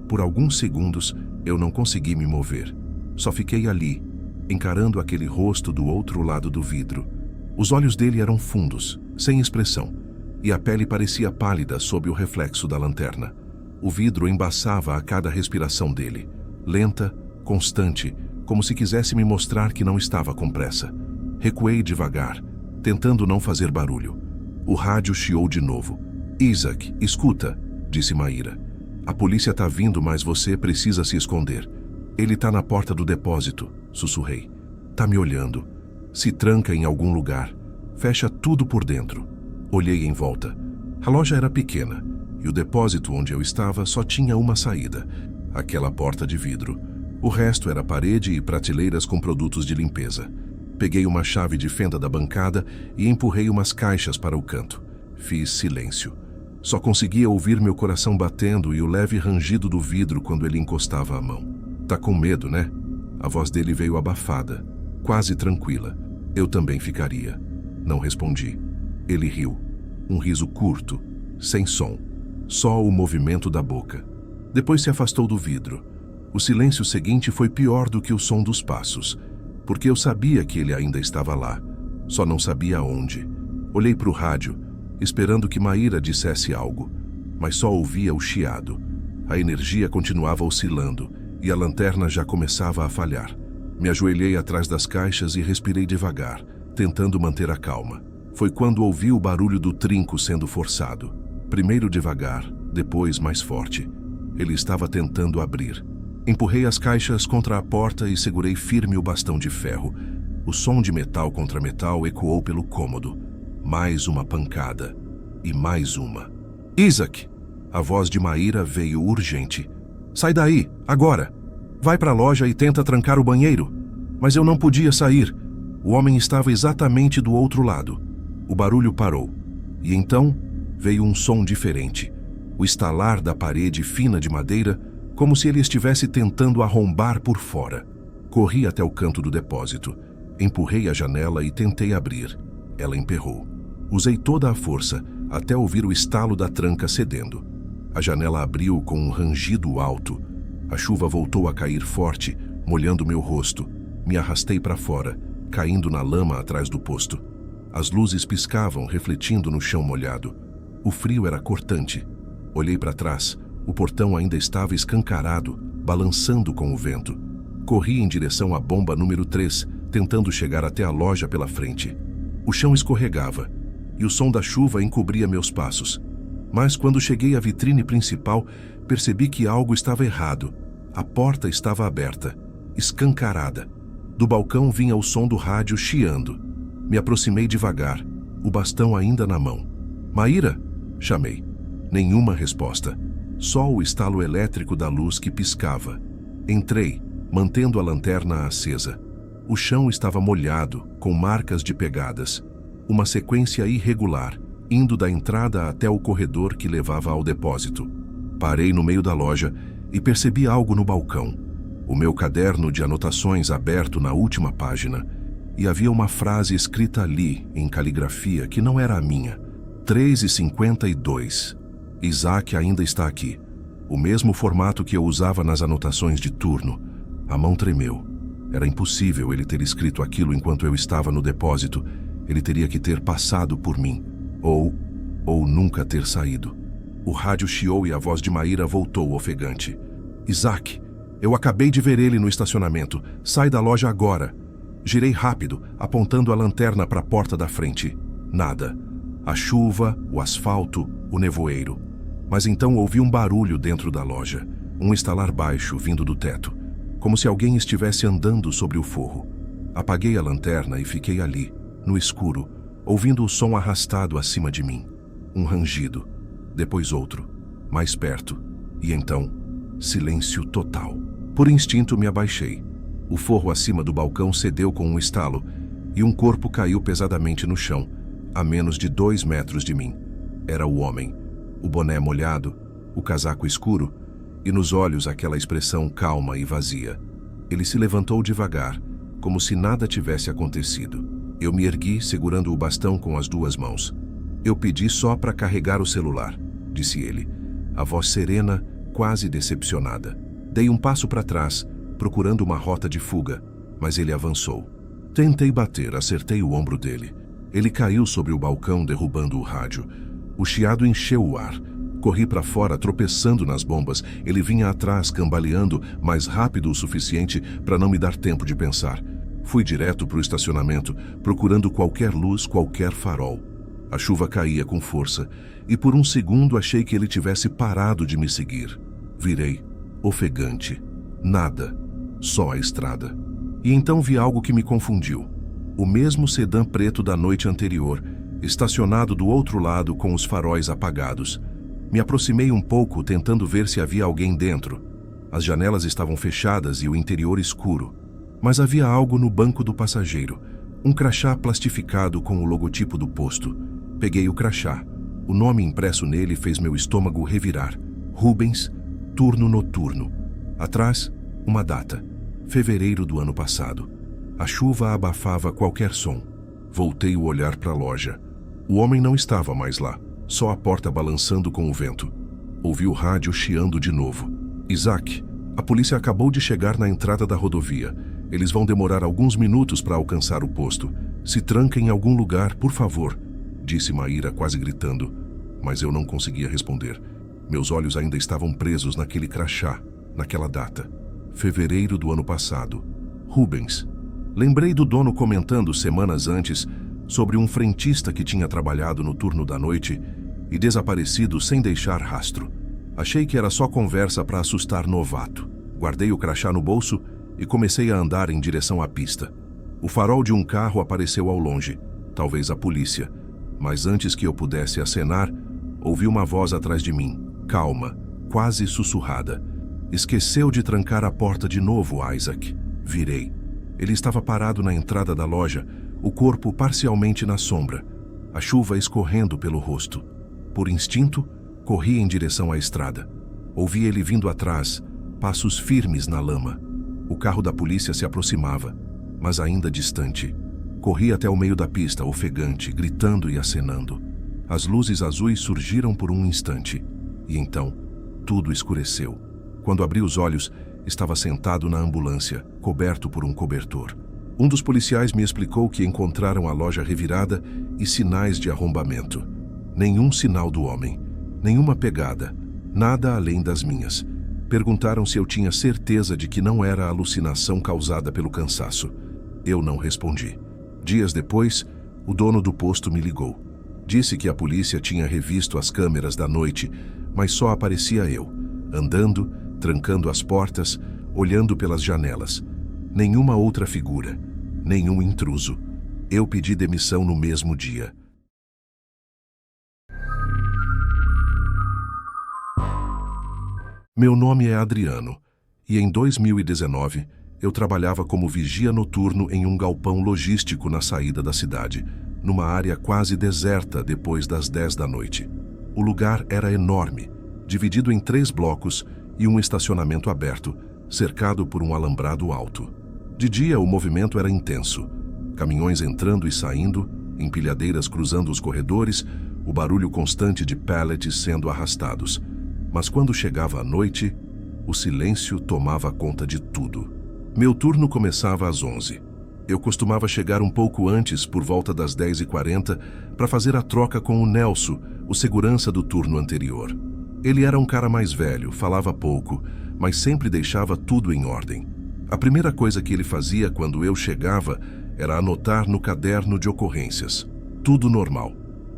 Por alguns segundos, eu não consegui me mover. Só fiquei ali, encarando aquele rosto do outro lado do vidro. Os olhos dele eram fundos, sem expressão, e a pele parecia pálida sob o reflexo da lanterna. O vidro embaçava a cada respiração dele, lenta, constante, como se quisesse me mostrar que não estava com pressa. Recuei devagar, tentando não fazer barulho. O rádio chiou de novo. Isaac, escuta, disse Maíra. A polícia tá vindo, mas você precisa se esconder. Ele tá na porta do depósito, sussurrei. Tá me olhando. Se tranca em algum lugar. Fecha tudo por dentro. Olhei em volta. A loja era pequena, e o depósito onde eu estava só tinha uma saída, aquela porta de vidro. O resto era parede e prateleiras com produtos de limpeza. Peguei uma chave de fenda da bancada e empurrei umas caixas para o canto. Fiz silêncio. Só conseguia ouvir meu coração batendo e o leve rangido do vidro quando ele encostava a mão. Tá com medo, né? A voz dele veio abafada, quase tranquila. Eu também ficaria. Não respondi. Ele riu. Um riso curto, sem som. Só o movimento da boca. Depois se afastou do vidro. O silêncio seguinte foi pior do que o som dos passos, porque eu sabia que ele ainda estava lá. Só não sabia onde. Olhei para o rádio, esperando que Maíra dissesse algo, mas só ouvia o chiado. A energia continuava oscilando e a lanterna já começava a falhar. Me ajoelhei atrás das caixas e respirei devagar, tentando manter a calma. Foi quando ouvi o barulho do trinco sendo forçado. Primeiro devagar, depois mais forte. Ele estava tentando abrir. Empurrei as caixas contra a porta e segurei firme o bastão de ferro. O som de metal contra metal ecoou pelo cômodo. Mais uma pancada. E mais uma. Isaac! A voz de Maíra veio urgente. Sai daí, agora! Vai para a loja e tenta trancar o banheiro. Mas eu não podia sair. O homem estava exatamente do outro lado. O barulho parou. E então veio um som diferente. O estalar da parede fina de madeira, como se ele estivesse tentando arrombar por fora. Corri até o canto do depósito. Empurrei a janela e tentei abrir. Ela emperrou. Usei toda a força até ouvir o estalo da tranca cedendo. A janela abriu com um rangido alto. A chuva voltou a cair forte, molhando meu rosto. Me arrastei para fora, caindo na lama atrás do posto. As luzes piscavam, refletindo no chão molhado. O frio era cortante. Olhei para trás. O portão ainda estava escancarado, balançando com o vento. Corri em direção à bomba número 3, tentando chegar até a loja pela frente. O chão escorregava, e o som da chuva encobria meus passos. Mas quando cheguei à vitrine principal, percebi que algo estava errado. A porta estava aberta, escancarada. Do balcão vinha o som do rádio chiando. Me aproximei devagar, o bastão ainda na mão. "Maíra?" chamei. Nenhuma resposta. Só o estalo elétrico da luz que piscava. Entrei, mantendo a lanterna acesa. O chão estava molhado, com marcas de pegadas. Uma sequência irregular, indo da entrada até o corredor que levava ao depósito. Parei no meio da loja e percebi algo no balcão. O meu caderno de anotações aberto na última página. E havia uma frase escrita ali, em caligrafia, que não era a minha. 3h52. Isaac ainda está aqui. O mesmo formato que eu usava nas anotações de turno. A mão tremeu. Era impossível ele ter escrito aquilo enquanto eu estava no depósito. Ele teria que ter passado por mim. Ou nunca ter saído. O rádio chiou e a voz de Maíra voltou ofegante. "Isaac, eu acabei de ver ele no estacionamento. Sai da loja agora." Girei rápido, apontando a lanterna para a porta da frente. Nada. A chuva, o asfalto, o nevoeiro. Mas então ouvi um barulho dentro da loja. Um estalar baixo vindo do teto. Como se alguém estivesse andando sobre o forro. Apaguei a lanterna e fiquei ali, no escuro, ouvindo o som arrastado acima de mim. Um rangido. Depois outro. Mais perto. E então, silêncio total. Por instinto me abaixei. O forro acima do balcão cedeu com um estalo e um corpo caiu pesadamente no chão, a menos de 2 metros de mim. Era o homem. O boné molhado, o casaco escuro e nos olhos aquela expressão calma e vazia. Ele se levantou devagar, como se nada tivesse acontecido. Eu me ergui segurando o bastão com as 2 mãos. "Eu pedi só para carregar o celular", disse ele, a voz serena, quase decepcionada. Dei um passo para trás, procurando uma rota de fuga, mas ele avançou. Tentei bater, acertei o ombro dele. Ele caiu sobre o balcão, derrubando o rádio. O chiado encheu o ar. Corri para fora, tropeçando nas bombas. Ele vinha atrás, cambaleando, mais rápido o suficiente para não me dar tempo de pensar. Fui direto para o estacionamento, procurando qualquer luz, qualquer farol. A chuva caía com força, e por um segundo achei que ele tivesse parado de me seguir. Virei, ofegante. Nada. Só a estrada. E então vi algo que me confundiu. O mesmo sedã preto da noite anterior, estacionado do outro lado com os faróis apagados. Me aproximei um pouco, tentando ver se havia alguém dentro. As janelas estavam fechadas e o interior escuro. Mas havia algo no banco do passageiro. Um crachá plastificado com o logotipo do posto. Peguei o crachá. O nome impresso nele fez meu estômago revirar. Rubens, turno noturno. Atrás, uma data. Fevereiro do ano passado. A chuva abafava qualquer som. Voltei o olhar para a loja. O homem não estava mais lá, só a porta balançando com o vento. Ouvi o rádio chiando de novo. "Isaac, a polícia acabou de chegar na entrada da rodovia. Eles vão demorar alguns minutos para alcançar o posto. Se tranca em algum lugar, por favor", disse Maíra, quase gritando. Mas eu não conseguia responder. Meus olhos ainda estavam presos naquele crachá, naquela data. Fevereiro do ano passado. Rubens. Lembrei do dono comentando semanas antes sobre um frentista que tinha trabalhado no turno da noite e desaparecido sem deixar rastro. Achei que era só conversa para assustar novato. Guardei o crachá no bolso e comecei a andar em direção à pista. O farol de um carro apareceu ao longe, talvez a polícia. Mas antes que eu pudesse acenar, ouvi uma voz atrás de mim, calma, quase sussurrada. "Esqueceu de trancar a porta de novo, Isaac." Virei. Ele estava parado na entrada da loja, o corpo parcialmente na sombra. a chuva escorrendo pelo rosto. Por instinto, corri em direção à estrada. Ouvi ele vindo atrás, passos firmes na lama. O carro da polícia se aproximava, mas ainda distante. Corri até o meio da pista, ofegante, gritando e acenando. As luzes azuis surgiram por um instante, e então, tudo escureceu. Quando abri os olhos, estava sentado na ambulância, coberto por um cobertor. Um dos policiais me explicou que encontraram a loja revirada e sinais de arrombamento. Nenhum sinal do homem, nenhuma pegada, nada além das minhas. Perguntaram se eu tinha certeza de que não era alucinação causada pelo cansaço. Eu não respondi. Dias depois, o dono do posto me ligou. Disse que a polícia tinha revisto as câmeras da noite, mas só aparecia eu, andando, trancando as portas, olhando pelas janelas. Nenhuma outra figura, nenhum intruso. Eu pedi demissão no mesmo dia. Meu nome é Adriano, e em 2019 eu trabalhava como vigia noturno em um galpão logístico na saída da cidade, numa área quase deserta depois das 10 da noite. O lugar era enorme, dividido em 3 blocos e um estacionamento aberto, cercado por um alambrado alto. De dia o movimento era intenso, caminhões entrando e saindo, empilhadeiras cruzando os corredores, o barulho constante de pallets sendo arrastados. Mas quando chegava a noite, o silêncio tomava conta de tudo. Meu turno começava às 11. Eu costumava chegar um pouco antes, por volta das 10h40, para fazer a troca com o Nelson, o segurança do turno anterior. Ele era um cara mais velho, falava pouco, mas sempre deixava tudo em ordem. A primeira coisa que ele fazia quando eu chegava era anotar no caderno de ocorrências. Tudo normal.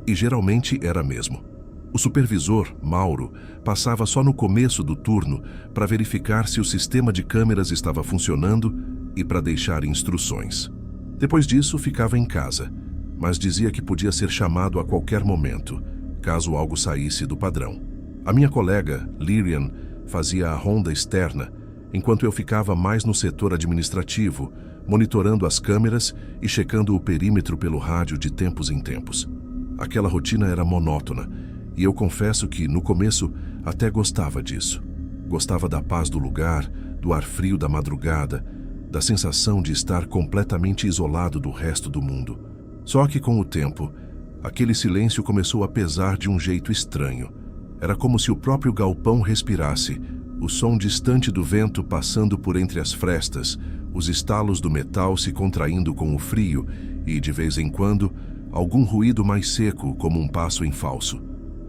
E geralmente era mesmo. O supervisor, Mauro, passava só no começo do turno para verificar se o sistema de câmeras estava funcionando e para deixar instruções. Depois disso, ficava em casa, mas dizia que podia ser chamado a qualquer momento, caso algo saísse do padrão. A minha colega, Lirian, fazia a ronda externa, enquanto eu ficava mais no setor administrativo, monitorando as câmeras e checando o perímetro pelo rádio de tempos em tempos. Aquela rotina era monótona, e eu confesso que, no começo, até gostava disso. Gostava da paz do lugar, do ar frio da madrugada, da sensação de estar completamente isolado do resto do mundo. Só que, com o tempo, aquele silêncio começou a pesar de um jeito estranho. Era como se o próprio galpão respirasse, o som distante do vento passando por entre as frestas, os estalos do metal se contraindo com o frio e, de vez em quando, algum ruído mais seco, como um passo em falso.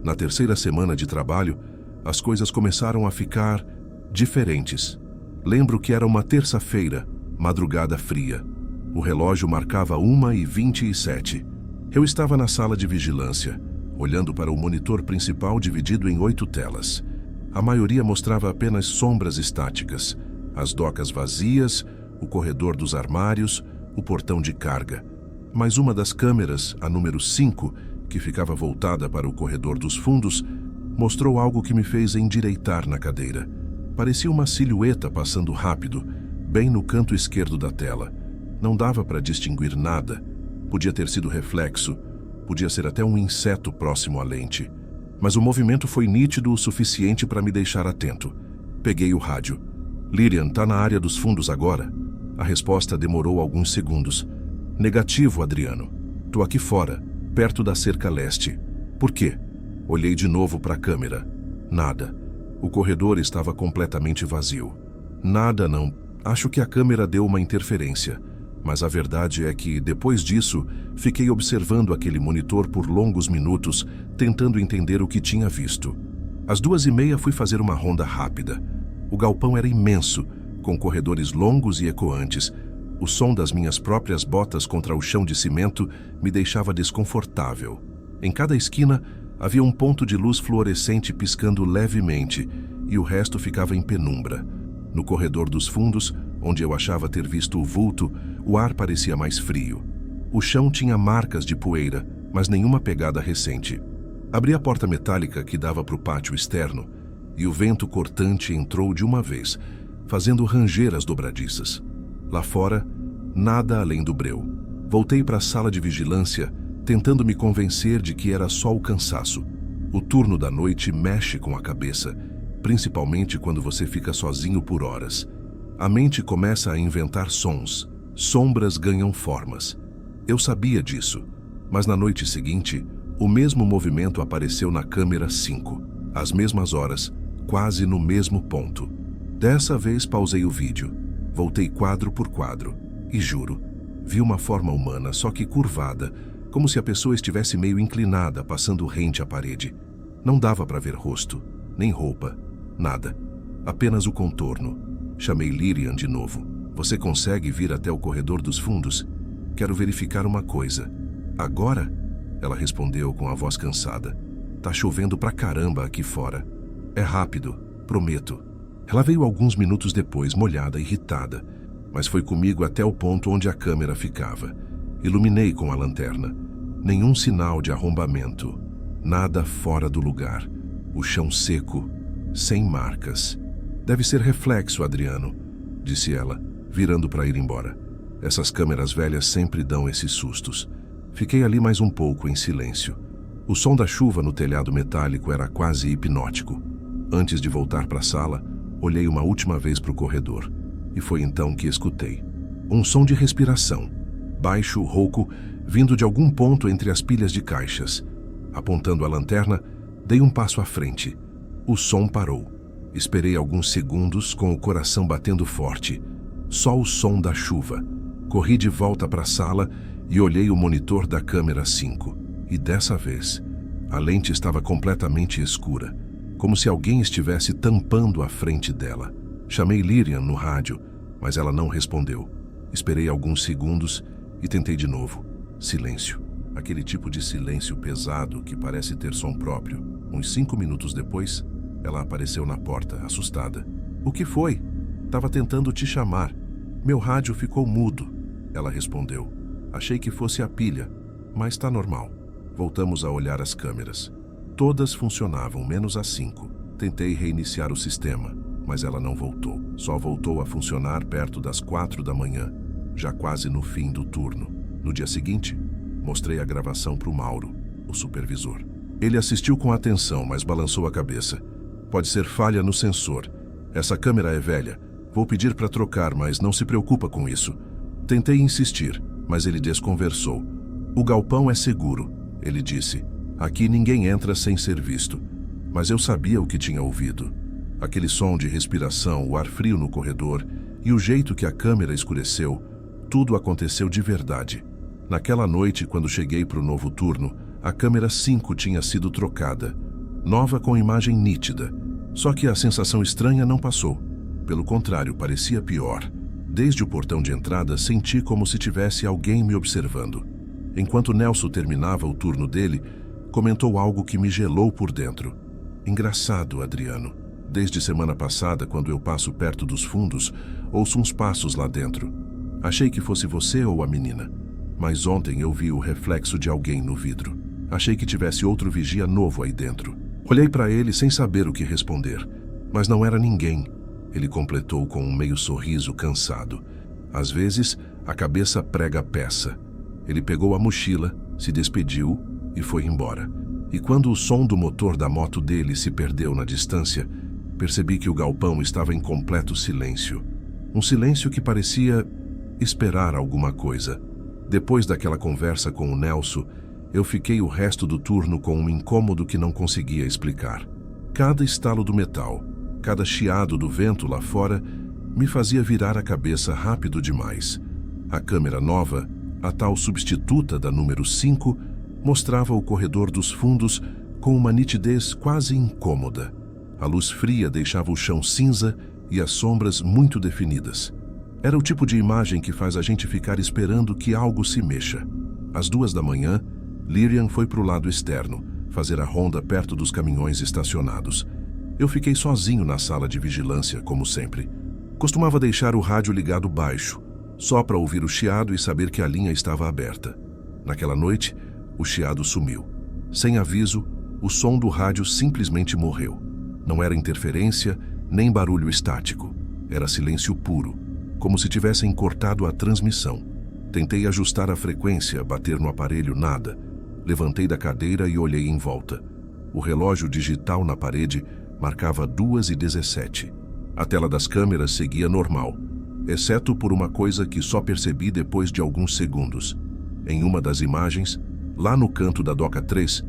Na terceira semana de trabalho, as coisas começaram a ficar diferentes. Lembro que era uma terça-feira, madrugada fria. O relógio marcava 1h27. Eu estava na sala de vigilância, olhando para o monitor principal dividido em 8 telas. A maioria mostrava apenas sombras estáticas, as docas vazias, o corredor dos armários, o portão de carga. Mas uma das câmeras, a número 5, que ficava voltada para o corredor dos fundos, mostrou algo que me fez endireitar na cadeira. Parecia uma silhueta passando rápido, bem no canto esquerdo da tela. Não dava para distinguir nada. Podia ter sido reflexo, podia ser até um inseto próximo à lente. Mas o movimento foi nítido o suficiente para me deixar atento. Peguei o rádio. Lirian, tá na área dos fundos agora? A resposta demorou alguns segundos. Negativo, Adriano. Tô aqui fora, perto da cerca leste. Por quê? Olhei de novo para a câmera. Nada. O corredor estava completamente vazio. Nada não. Acho que a câmera deu uma interferência. Mas a verdade é que, depois disso, fiquei observando aquele monitor por longos minutos, tentando entender o que tinha visto. Às 2h30 fui fazer uma ronda rápida. O galpão era imenso, com corredores longos e ecoantes. O som das minhas próprias botas contra o chão de cimento me deixava desconfortável. Em cada esquina havia um ponto de luz fluorescente piscando levemente, e o resto ficava em penumbra. No corredor dos fundos, onde eu achava ter visto o vulto, o ar parecia mais frio. O chão tinha marcas de poeira, mas nenhuma pegada recente. Abri a porta metálica que dava para o pátio externo, e o vento cortante entrou de uma vez, fazendo ranger as dobradiças. Lá fora, nada além do breu. Voltei para a sala de vigilância, tentando me convencer de que era só o cansaço. O turno da noite mexe com a cabeça, principalmente quando você fica sozinho por horas. A mente começa a inventar sons, sombras ganham formas. Eu sabia disso, mas na noite seguinte, o mesmo movimento apareceu na câmera 5, às mesmas horas, quase no mesmo ponto. Dessa vez pausei o vídeo, voltei quadro por quadro, e juro, vi uma forma humana, só que curvada, como se a pessoa estivesse meio inclinada, passando rente à parede. Não dava para ver rosto, nem roupa, nada, apenas o contorno. Chamei Lirian de novo. Você consegue vir até o corredor dos fundos? Quero verificar uma coisa. Agora? Ela respondeu com a voz cansada. Tá chovendo pra caramba aqui fora. É rápido, prometo. Ela veio alguns minutos depois, molhada, irritada, mas foi comigo até o ponto onde a câmera ficava. Iluminei com a lanterna. Nenhum sinal de arrombamento. Nada fora do lugar. O chão seco, sem marcas. Deve ser reflexo, Adriano, disse ela, virando para ir embora. Essas câmeras velhas sempre dão esses sustos. Fiquei ali mais um pouco em silêncio. O som da chuva no telhado metálico era quase hipnótico. Antes de voltar para a sala, olhei uma última vez para o corredor. E foi então que escutei. Um som de respiração, baixo, rouco, vindo de algum ponto entre as pilhas de caixas. Apontando a lanterna, dei um passo à frente. O som parou. Esperei alguns segundos com o coração batendo forte. Só o som da chuva. Corri de volta para a sala e olhei o monitor da câmera 5. E dessa vez, a lente estava completamente escura, como se alguém estivesse tampando a frente dela. Chamei Lirian no rádio, mas ela não respondeu. Esperei alguns segundos e tentei de novo. Silêncio. Aquele tipo de silêncio pesado que parece ter som próprio. Uns 5 minutos depois, ela apareceu na porta, assustada. O que foi? Tava tentando te chamar. Meu rádio ficou mudo. Ela respondeu. Achei que fosse a pilha, mas tá normal. Voltamos a olhar as câmeras. Todas funcionavam, menos a 5. Tentei reiniciar o sistema, mas ela não voltou. Só voltou a funcionar perto das 4 da manhã, já quase no fim do turno. No dia seguinte, mostrei a gravação para o Mauro, o supervisor. Ele assistiu com atenção, mas balançou a cabeça. Pode ser falha no sensor. Essa câmera é velha. Vou pedir para trocar, mas não se preocupa com isso. Tentei insistir, mas ele desconversou. O galpão é seguro, ele disse. Aqui ninguém entra sem ser visto. Mas eu sabia o que tinha ouvido. Aquele som de respiração, o ar frio no corredor e o jeito que a câmera escureceu, tudo aconteceu de verdade. Naquela noite, quando cheguei para o novo turno, a câmera 5 tinha sido trocada. Nova com imagem nítida. Só que a sensação estranha não passou. Pelo contrário, parecia pior. Desde o portão de entrada, senti como se tivesse alguém me observando. Enquanto Nelson terminava o turno dele, comentou algo que me gelou por dentro. Engraçado, Adriano. Desde semana passada, quando eu passo perto dos fundos, ouço uns passos lá dentro. Achei que fosse você ou a menina. Mas ontem eu vi o reflexo de alguém no vidro. Achei que tivesse outro vigia novo aí dentro. Olhei para ele sem saber o que responder. Mas não era ninguém. Ele completou com um meio sorriso cansado. Às vezes, a cabeça prega a peça. Ele pegou a mochila, se despediu e foi embora. E quando o som do motor da moto dele se perdeu na distância, percebi que o galpão estava em completo silêncio. Um silêncio que parecia esperar alguma coisa. Depois daquela conversa com o Nelson, eu fiquei o resto do turno com um incômodo que não conseguia explicar. Cada estalo do metal, cada chiado do vento lá fora, me fazia virar a cabeça rápido demais. A câmera nova, a tal substituta da número 5, mostrava o corredor dos fundos com uma nitidez quase incômoda. A luz fria deixava o chão cinza e as sombras muito definidas. Era o tipo de imagem que faz a gente ficar esperando que algo se mexa. Às 2 da manhã, Lirian foi para o lado externo, fazer a ronda perto dos caminhões estacionados. Eu fiquei sozinho na sala de vigilância, como sempre. Costumava deixar o rádio ligado baixo, só para ouvir o chiado e saber que a linha estava aberta. Naquela noite, o chiado sumiu. Sem aviso, o som do rádio simplesmente morreu. Não era interferência, nem barulho estático. Era silêncio puro, como se tivessem cortado a transmissão. Tentei ajustar a frequência, bater no aparelho, nada. Levantei da cadeira e olhei em volta. O relógio digital na parede marcava 2h17. A tela das câmeras seguia normal, exceto por uma coisa que só percebi depois de alguns segundos. Em uma das imagens, lá no canto da doca 3,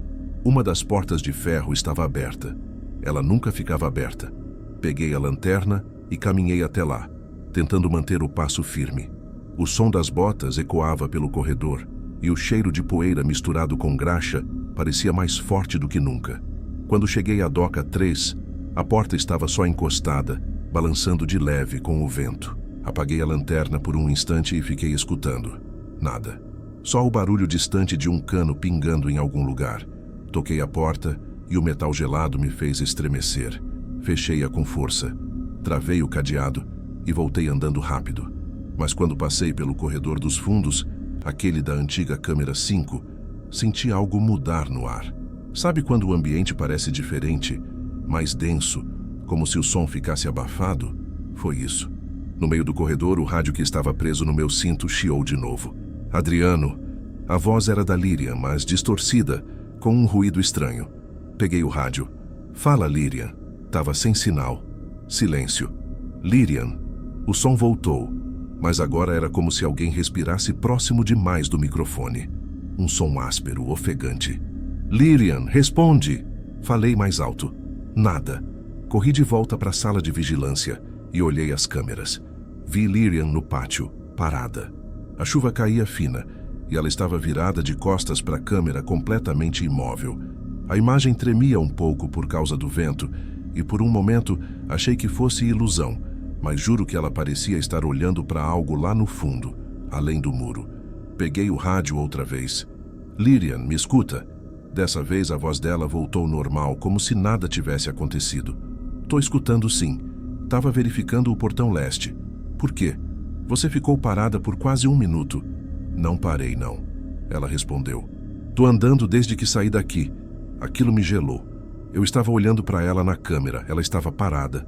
uma das portas de ferro estava aberta. Ela nunca ficava aberta. Peguei a lanterna e caminhei até lá, tentando manter o passo firme. O som das botas ecoava pelo corredor e o cheiro de poeira misturado com graxa parecia mais forte do que nunca. Quando cheguei à doca 3, a porta estava só encostada, balançando de leve com o vento. Apaguei a lanterna por um instante e fiquei escutando. Nada. Só o barulho distante de um cano pingando em algum lugar. Toquei a porta e o metal gelado me fez estremecer. Fechei-a com força. Travei o cadeado e voltei andando rápido. Mas quando passei pelo corredor dos fundos, aquele da antiga câmera 5, senti algo mudar no ar. Sabe quando o ambiente parece diferente, mais denso, como se o som ficasse abafado? Foi isso. No meio do corredor, o rádio que estava preso no meu cinto chiou de novo. Adriano. A voz era da Lyrian, mas distorcida, com um ruído estranho. Peguei o rádio. Fala, Lyrian. Tava sem sinal. Silêncio. Lyrian. O som voltou, mas agora era como se alguém respirasse próximo demais do microfone. Um som áspero, ofegante. Lyrian, responde! Falei mais alto. Nada. Corri de volta para a sala de vigilância e olhei as câmeras. Vi Lyrian no pátio, parada. A chuva caía fina e ela estava virada de costas para a câmera, completamente imóvel. A imagem tremia um pouco por causa do vento e por um momento achei que fosse ilusão, mas juro que ela parecia estar olhando para algo lá no fundo, além do muro. Peguei o rádio outra vez. Lyrian, me escuta? Dessa vez a voz dela voltou normal, como se nada tivesse acontecido. Tô escutando sim. Tava verificando o portão leste. Por quê? Você ficou parada por quase 1 minuto. Não parei, não. Ela respondeu. Tô andando desde que saí daqui. Aquilo me gelou. Eu estava olhando para ela na câmera. Ela estava parada.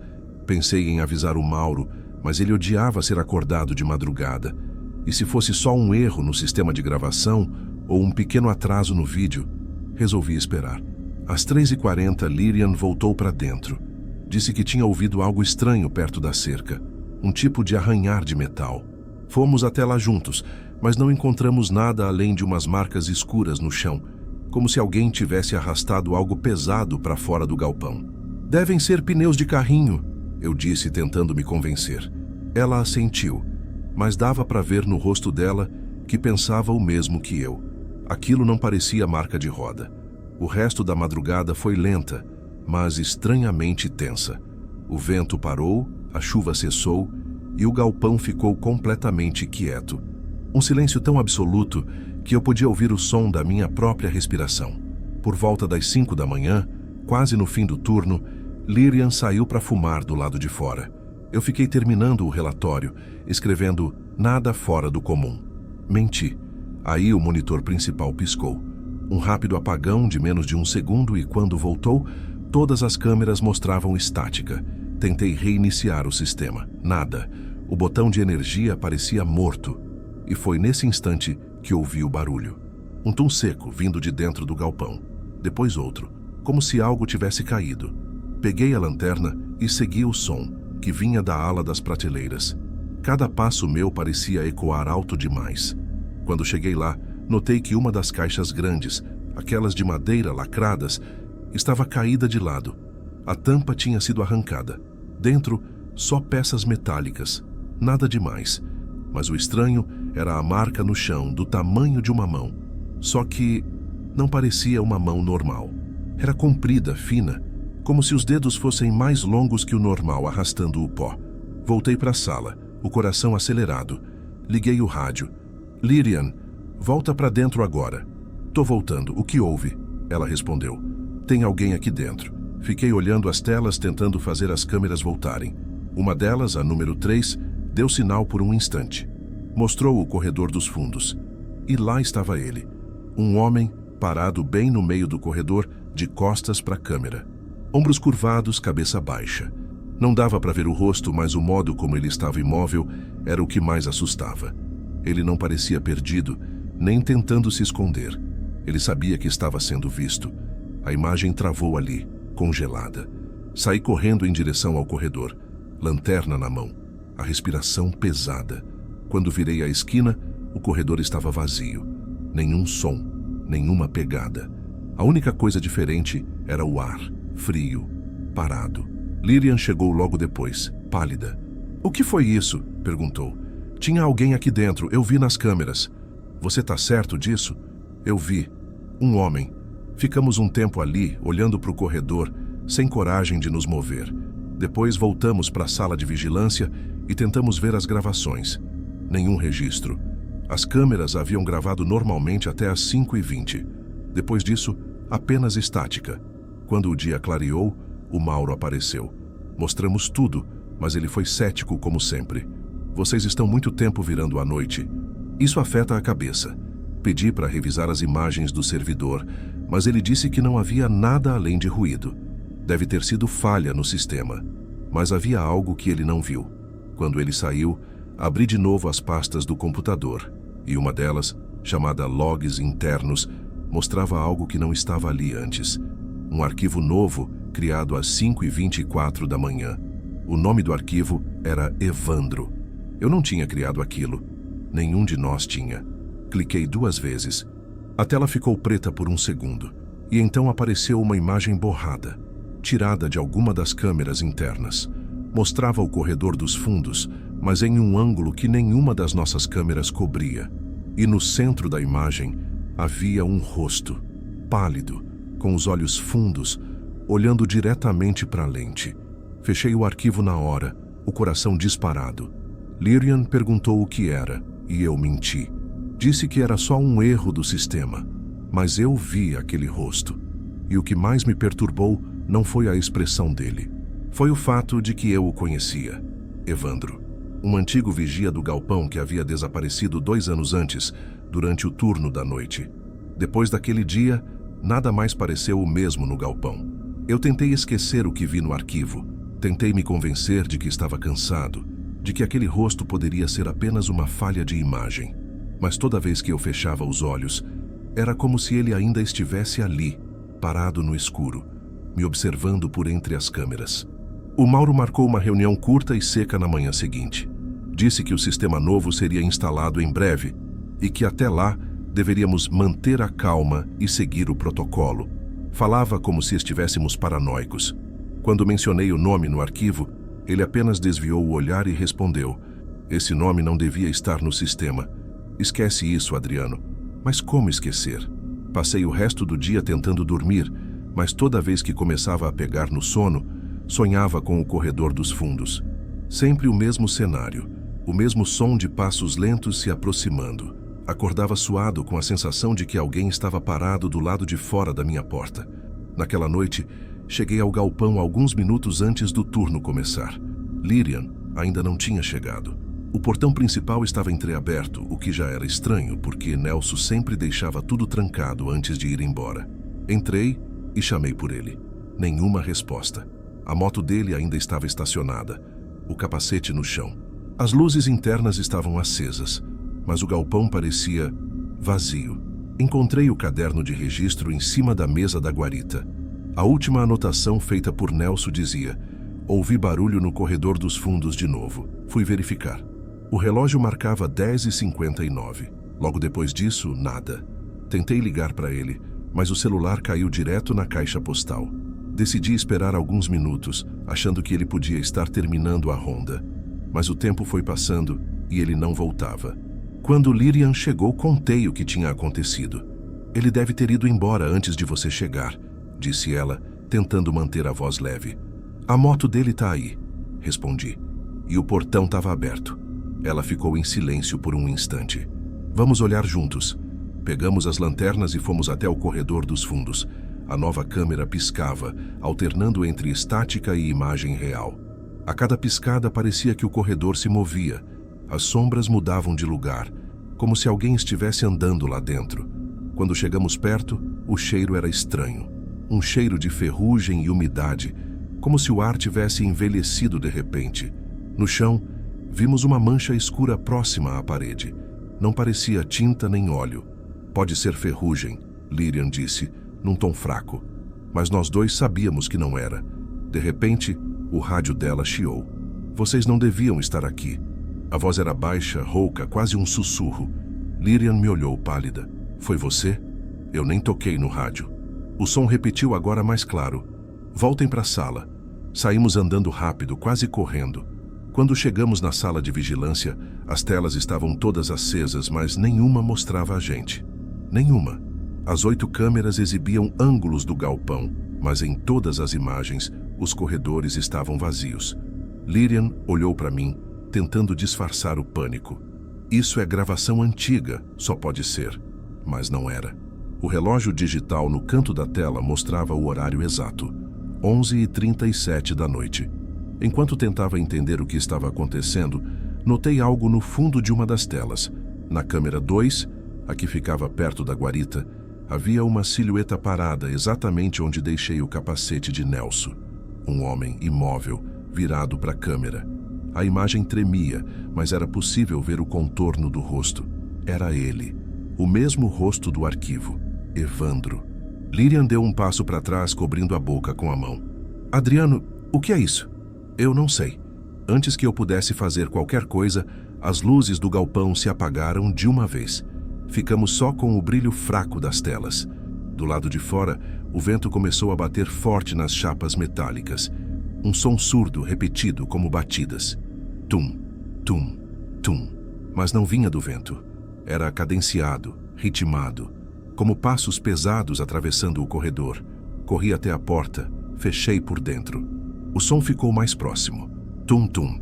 Pensei em avisar o Mauro, mas ele odiava ser acordado de madrugada. E se fosse só um erro no sistema de gravação ou um pequeno atraso no vídeo, resolvi esperar. Às 3h40, Lyrian voltou para dentro. Disse que tinha ouvido algo estranho perto da cerca, um tipo de arranhar de metal. Fomos até lá juntos, mas não encontramos nada além de umas marcas escuras no chão, como se alguém tivesse arrastado algo pesado para fora do galpão. Devem ser pneus de carrinho, eu disse, tentando me convencer. Ela assentiu, mas dava para ver no rosto dela que pensava o mesmo que eu. Aquilo não parecia marca de roda. O resto da madrugada foi lenta, mas estranhamente tensa. O vento parou, a chuva cessou e o galpão ficou completamente quieto. Um silêncio tão absoluto que eu podia ouvir o som da minha própria respiração. Por volta das 5 da manhã, quase no fim do turno, Lyrian saiu para fumar do lado de fora. Eu fiquei terminando o relatório, escrevendo nada fora do comum. Menti. Aí o monitor principal piscou. Um rápido apagão de menos de 1 segundo e quando voltou, todas as câmeras mostravam estática. Tentei reiniciar o sistema. Nada. O botão de energia parecia morto. E foi nesse instante que ouvi o barulho. Um tum seco vindo de dentro do galpão. Depois outro, como se algo tivesse caído. Peguei a lanterna e segui o som, que vinha da ala das prateleiras. Cada passo meu parecia ecoar alto demais. Quando cheguei lá, notei que uma das caixas grandes, aquelas de madeira lacradas, estava caída de lado. A tampa tinha sido arrancada. Dentro, só peças metálicas. Nada demais. Mas o estranho era a marca no chão, do tamanho de uma mão. Só que não parecia uma mão normal. Era comprida, fina, como se os dedos fossem mais longos que o normal, arrastando o pó. Voltei para a sala, o coração acelerado. Liguei o rádio. Lyrian, volta para dentro agora. Tô voltando. O que houve? Ela respondeu. Tem alguém aqui dentro. Fiquei olhando as telas tentando fazer as câmeras voltarem. Uma delas, a número 3, deu sinal por um instante. Mostrou o corredor dos fundos. E lá estava ele. Um homem parado bem no meio do corredor, de costas para a câmera. Ombros curvados, cabeça baixa. Não dava para ver o rosto, mas o modo como ele estava imóvel era o que mais assustava. Ele não parecia perdido, nem tentando se esconder. Ele sabia que estava sendo visto. A imagem travou ali, congelada. Saí correndo em direção ao corredor, lanterna na mão, a respiração pesada. Quando virei a esquina, o corredor estava vazio. Nenhum som, nenhuma pegada. A única coisa diferente era o ar, frio, parado. Lyrian chegou logo depois, pálida. "O que foi isso?" perguntou. "Tinha alguém aqui dentro, eu vi nas câmeras." "Você tá certo disso?" "Eu vi. Um homem. Ficamos um tempo ali, olhando para o corredor, sem coragem de nos mover. Depois voltamos para a sala de vigilância e tentamos ver as gravações. Nenhum registro. As câmeras haviam gravado normalmente até às 5h20. Depois disso, apenas estática. Quando o dia clareou, o Mauro apareceu. Mostramos tudo, mas ele foi cético como sempre. "Vocês estão muito tempo virando à noite. Isso afeta a cabeça." Pedi para revisar as imagens do servidor, mas ele disse que não havia nada além de ruído. Deve ter sido falha no sistema. Mas havia algo que ele não viu. Quando ele saiu, abri de novo as pastas do computador, e uma delas, chamada Logs Internos, mostrava algo que não estava ali antes. Um arquivo novo, criado às 5h24 da manhã. O nome do arquivo era Evandro. Eu não tinha criado aquilo. Nenhum de nós tinha. Cliquei 2 vezes. A tela ficou preta por um segundo, e então apareceu uma imagem borrada, tirada de alguma das câmeras internas. Mostrava o corredor dos fundos, mas em um ângulo que nenhuma das nossas câmeras cobria. E no centro da imagem havia um rosto, pálido, com os olhos fundos, olhando diretamente para a lente. Fechei o arquivo na hora, o coração disparado. Lyrian perguntou o que era, e eu menti. Disse que era só um erro do sistema, mas eu vi aquele rosto. E o que mais me perturbou não foi a expressão dele. Foi o fato de que eu o conhecia. Evandro, um antigo vigia do galpão que havia desaparecido 2 anos antes, durante o turno da noite. Depois daquele dia, nada mais pareceu o mesmo no galpão. Eu tentei esquecer o que vi no arquivo. Tentei me convencer de que estava cansado, de que aquele rosto poderia ser apenas uma falha de imagem. Mas toda vez que eu fechava os olhos, era como se ele ainda estivesse ali, parado no escuro, me observando por entre as câmeras. O Mauro marcou uma reunião curta e seca na manhã seguinte. Disse que o sistema novo seria instalado em breve e que até lá deveríamos manter a calma e seguir o protocolo. Falava como se estivéssemos paranoicos. Quando mencionei o nome no arquivo, ele apenas desviou o olhar e respondeu: "Esse nome não devia estar no sistema. Esquece isso, Adriano." Mas como esquecer? Passei o resto do dia tentando dormir, mas toda vez que começava a pegar no sono, sonhava com o corredor dos fundos. Sempre o mesmo cenário, o mesmo som de passos lentos se aproximando. Acordava suado com a sensação de que alguém estava parado do lado de fora da minha porta. Naquela noite, cheguei ao galpão alguns minutos antes do turno começar. Lyrian ainda não tinha chegado. O portão principal estava entreaberto, o que já era estranho, porque Nelson sempre deixava tudo trancado antes de ir embora. Entrei e chamei por ele. Nenhuma resposta. A moto dele ainda estava estacionada, o capacete no chão. As luzes internas estavam acesas, mas o galpão parecia vazio. Encontrei o caderno de registro em cima da mesa da guarita. A última anotação feita por Nelson dizia: "Ouvi barulho no corredor dos fundos de novo." Fui verificar. O relógio marcava 10h59. Logo depois disso, nada. Tentei ligar para ele, mas o celular caiu direto na caixa postal. Decidi esperar alguns minutos, achando que ele podia estar terminando a ronda. Mas o tempo foi passando e ele não voltava. Quando Lyrian chegou, contei o que tinha acontecido. "Ele deve ter ido embora antes de você chegar", disse ela, tentando manter a voz leve. "A moto dele tá aí", respondi. E o portão estava aberto. Ela ficou em silêncio por um instante. "Vamos olhar juntos." Pegamos as lanternas e fomos até o corredor dos fundos. A nova câmera piscava, alternando entre estática e imagem real. A cada piscada parecia que o corredor se movia. As sombras mudavam de lugar, como se alguém estivesse andando lá dentro. Quando chegamos perto, o cheiro era estranho. Um cheiro de ferrugem e umidade, como se o ar tivesse envelhecido de repente. No chão, vimos uma mancha escura próxima à parede. Não parecia tinta nem óleo. "Pode ser ferrugem", Lyrian disse, num tom fraco. Mas nós dois sabíamos que não era. De repente, o rádio dela chiou. Vocês não deviam estar aqui. A voz era baixa, rouca, quase um sussurro. Lyrian me olhou pálida. Foi você? Eu nem toquei no rádio. O som repetiu agora mais claro. Voltem para a sala. Saímos andando rápido, quase correndo. Quando chegamos na sala de vigilância, as telas estavam todas acesas, mas nenhuma mostrava a gente. Nenhuma. As 8 câmeras exibiam ângulos do galpão, mas em todas as imagens, os corredores estavam vazios. Lyrian olhou para mim, tentando disfarçar o pânico. Isso é gravação antiga, só pode ser. Mas não era. O relógio digital no canto da tela mostrava o horário exato. 11h37 da noite. Enquanto tentava entender o que estava acontecendo, notei algo no fundo de uma das telas. Na câmera 2, a que ficava perto da guarita, havia uma silhueta parada exatamente onde deixei o capacete de Nelson. Um homem imóvel, virado para a câmera. A imagem tremia, mas era possível ver o contorno do rosto. Era ele. O mesmo rosto do arquivo. Evandro. Lyrian deu um passo para trás, cobrindo a boca com a mão. Adriano, o que é isso? Eu não sei. Antes que eu pudesse fazer qualquer coisa, as luzes do galpão se apagaram de uma vez. Ficamos só com o brilho fraco das telas. Do lado de fora, o vento começou a bater forte nas chapas metálicas. Um som surdo, repetido como batidas. Tum, tum, tum. Mas não vinha do vento. Era cadenciado, ritmado, como passos pesados atravessando o corredor. Corri até a porta, fechei por dentro. O som ficou mais próximo. Tum, tum.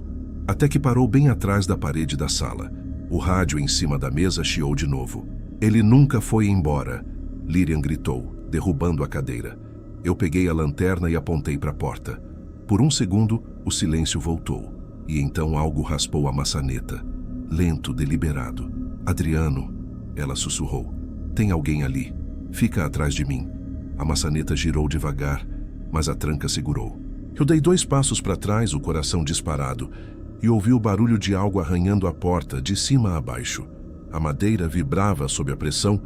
Até que parou bem atrás da parede da sala. O rádio em cima da mesa chiou de novo. Ele nunca foi embora, Lyrian gritou, derrubando a cadeira. Eu peguei a lanterna e apontei para a porta. Por um segundo, o silêncio voltou. E então algo raspou a maçaneta. Lento, deliberado. Adriano, ela sussurrou. Tem alguém ali. Fica atrás de mim. A maçaneta girou devagar, mas a tranca segurou. Eu dei 2 passos para trás, o coração disparado, e ouvi o barulho de algo arranhando a porta de cima a baixo. A madeira vibrava sob a pressão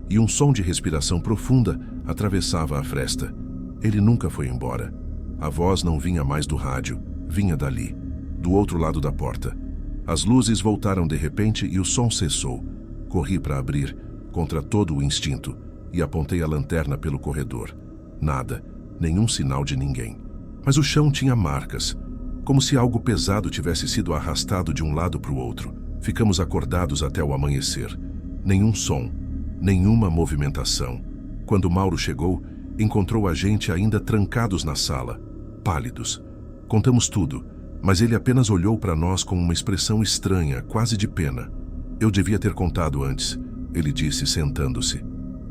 e um som de respiração profunda atravessava a fresta. Ele nunca foi embora. A voz não vinha mais do rádio, vinha dali, do outro lado da porta. As luzes voltaram de repente e o som cessou. Corri para abrir, contra todo o instinto, e apontei a lanterna pelo corredor. Nada, nenhum sinal de ninguém. Mas o chão tinha marcas, como se algo pesado tivesse sido arrastado de um lado para o outro. Ficamos acordados até o amanhecer. Nenhum som, nenhuma movimentação. Quando Mauro chegou, encontrou a gente ainda trancados na sala, pálidos. Contamos tudo, mas ele apenas olhou para nós com uma expressão estranha, quase de pena. Eu devia ter contado antes, ele disse, sentando-se.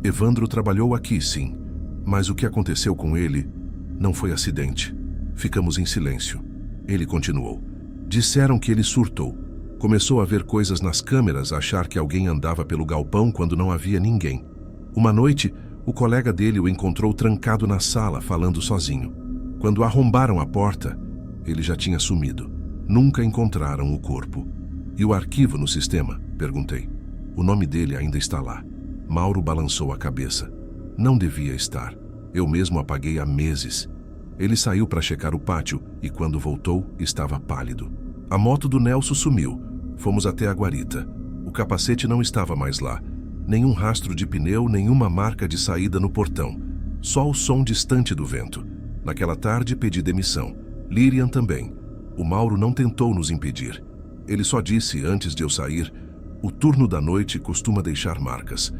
Evandro trabalhou aqui, sim, mas o que aconteceu com ele não foi acidente. Ficamos em silêncio. Ele continuou. Disseram que ele surtou. Começou a ver coisas nas câmeras, a achar que alguém andava pelo galpão quando não havia ninguém. Uma noite, o colega dele o encontrou trancado na sala, falando sozinho. Quando arrombaram a porta, ele já tinha sumido. Nunca encontraram o corpo. E o arquivo no sistema? Perguntei. O nome dele ainda está lá. Mauro balançou a cabeça. Não devia estar. Eu mesmo apaguei há meses. Ele saiu para checar o pátio e quando voltou, estava pálido. A moto do Nelson sumiu. Fomos até a guarita. O capacete não estava mais lá. Nenhum rastro de pneu, nenhuma marca de saída no portão. Só o som distante do vento. Naquela tarde, pedi demissão. Lyrian também. O Mauro não tentou nos impedir. Ele só disse, antes de eu sair, o turno da noite costuma deixar marcas.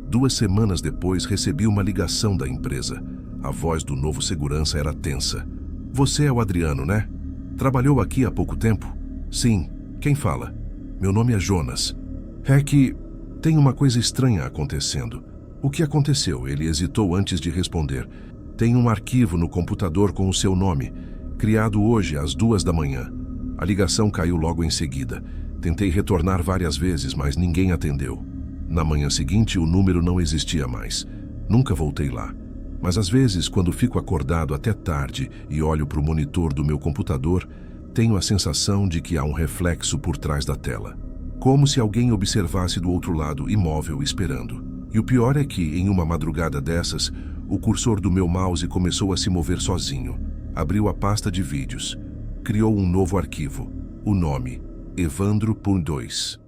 2 semanas depois, recebi uma ligação da empresa. A voz do novo segurança era tensa. Você é o Adriano, né? Trabalhou aqui há pouco tempo? Sim. Quem fala? Meu nome é Jonas. É que tem uma coisa estranha acontecendo. O que aconteceu? Ele hesitou antes de responder. Tem um arquivo no computador com o seu nome, criado hoje às 2 da manhã. A ligação caiu logo em seguida. Tentei retornar várias vezes, mas ninguém atendeu. Na manhã seguinte, o número não existia mais. Nunca voltei lá. Mas às vezes, quando fico acordado até tarde e olho para o monitor do meu computador, tenho a sensação de que há um reflexo por trás da tela. Como se alguém observasse do outro lado, imóvel, esperando. E o pior é que, em uma madrugada dessas, o cursor do meu mouse começou a se mover sozinho. Abriu a pasta de vídeos. Criou um novo arquivo. O nome: Evandro.2.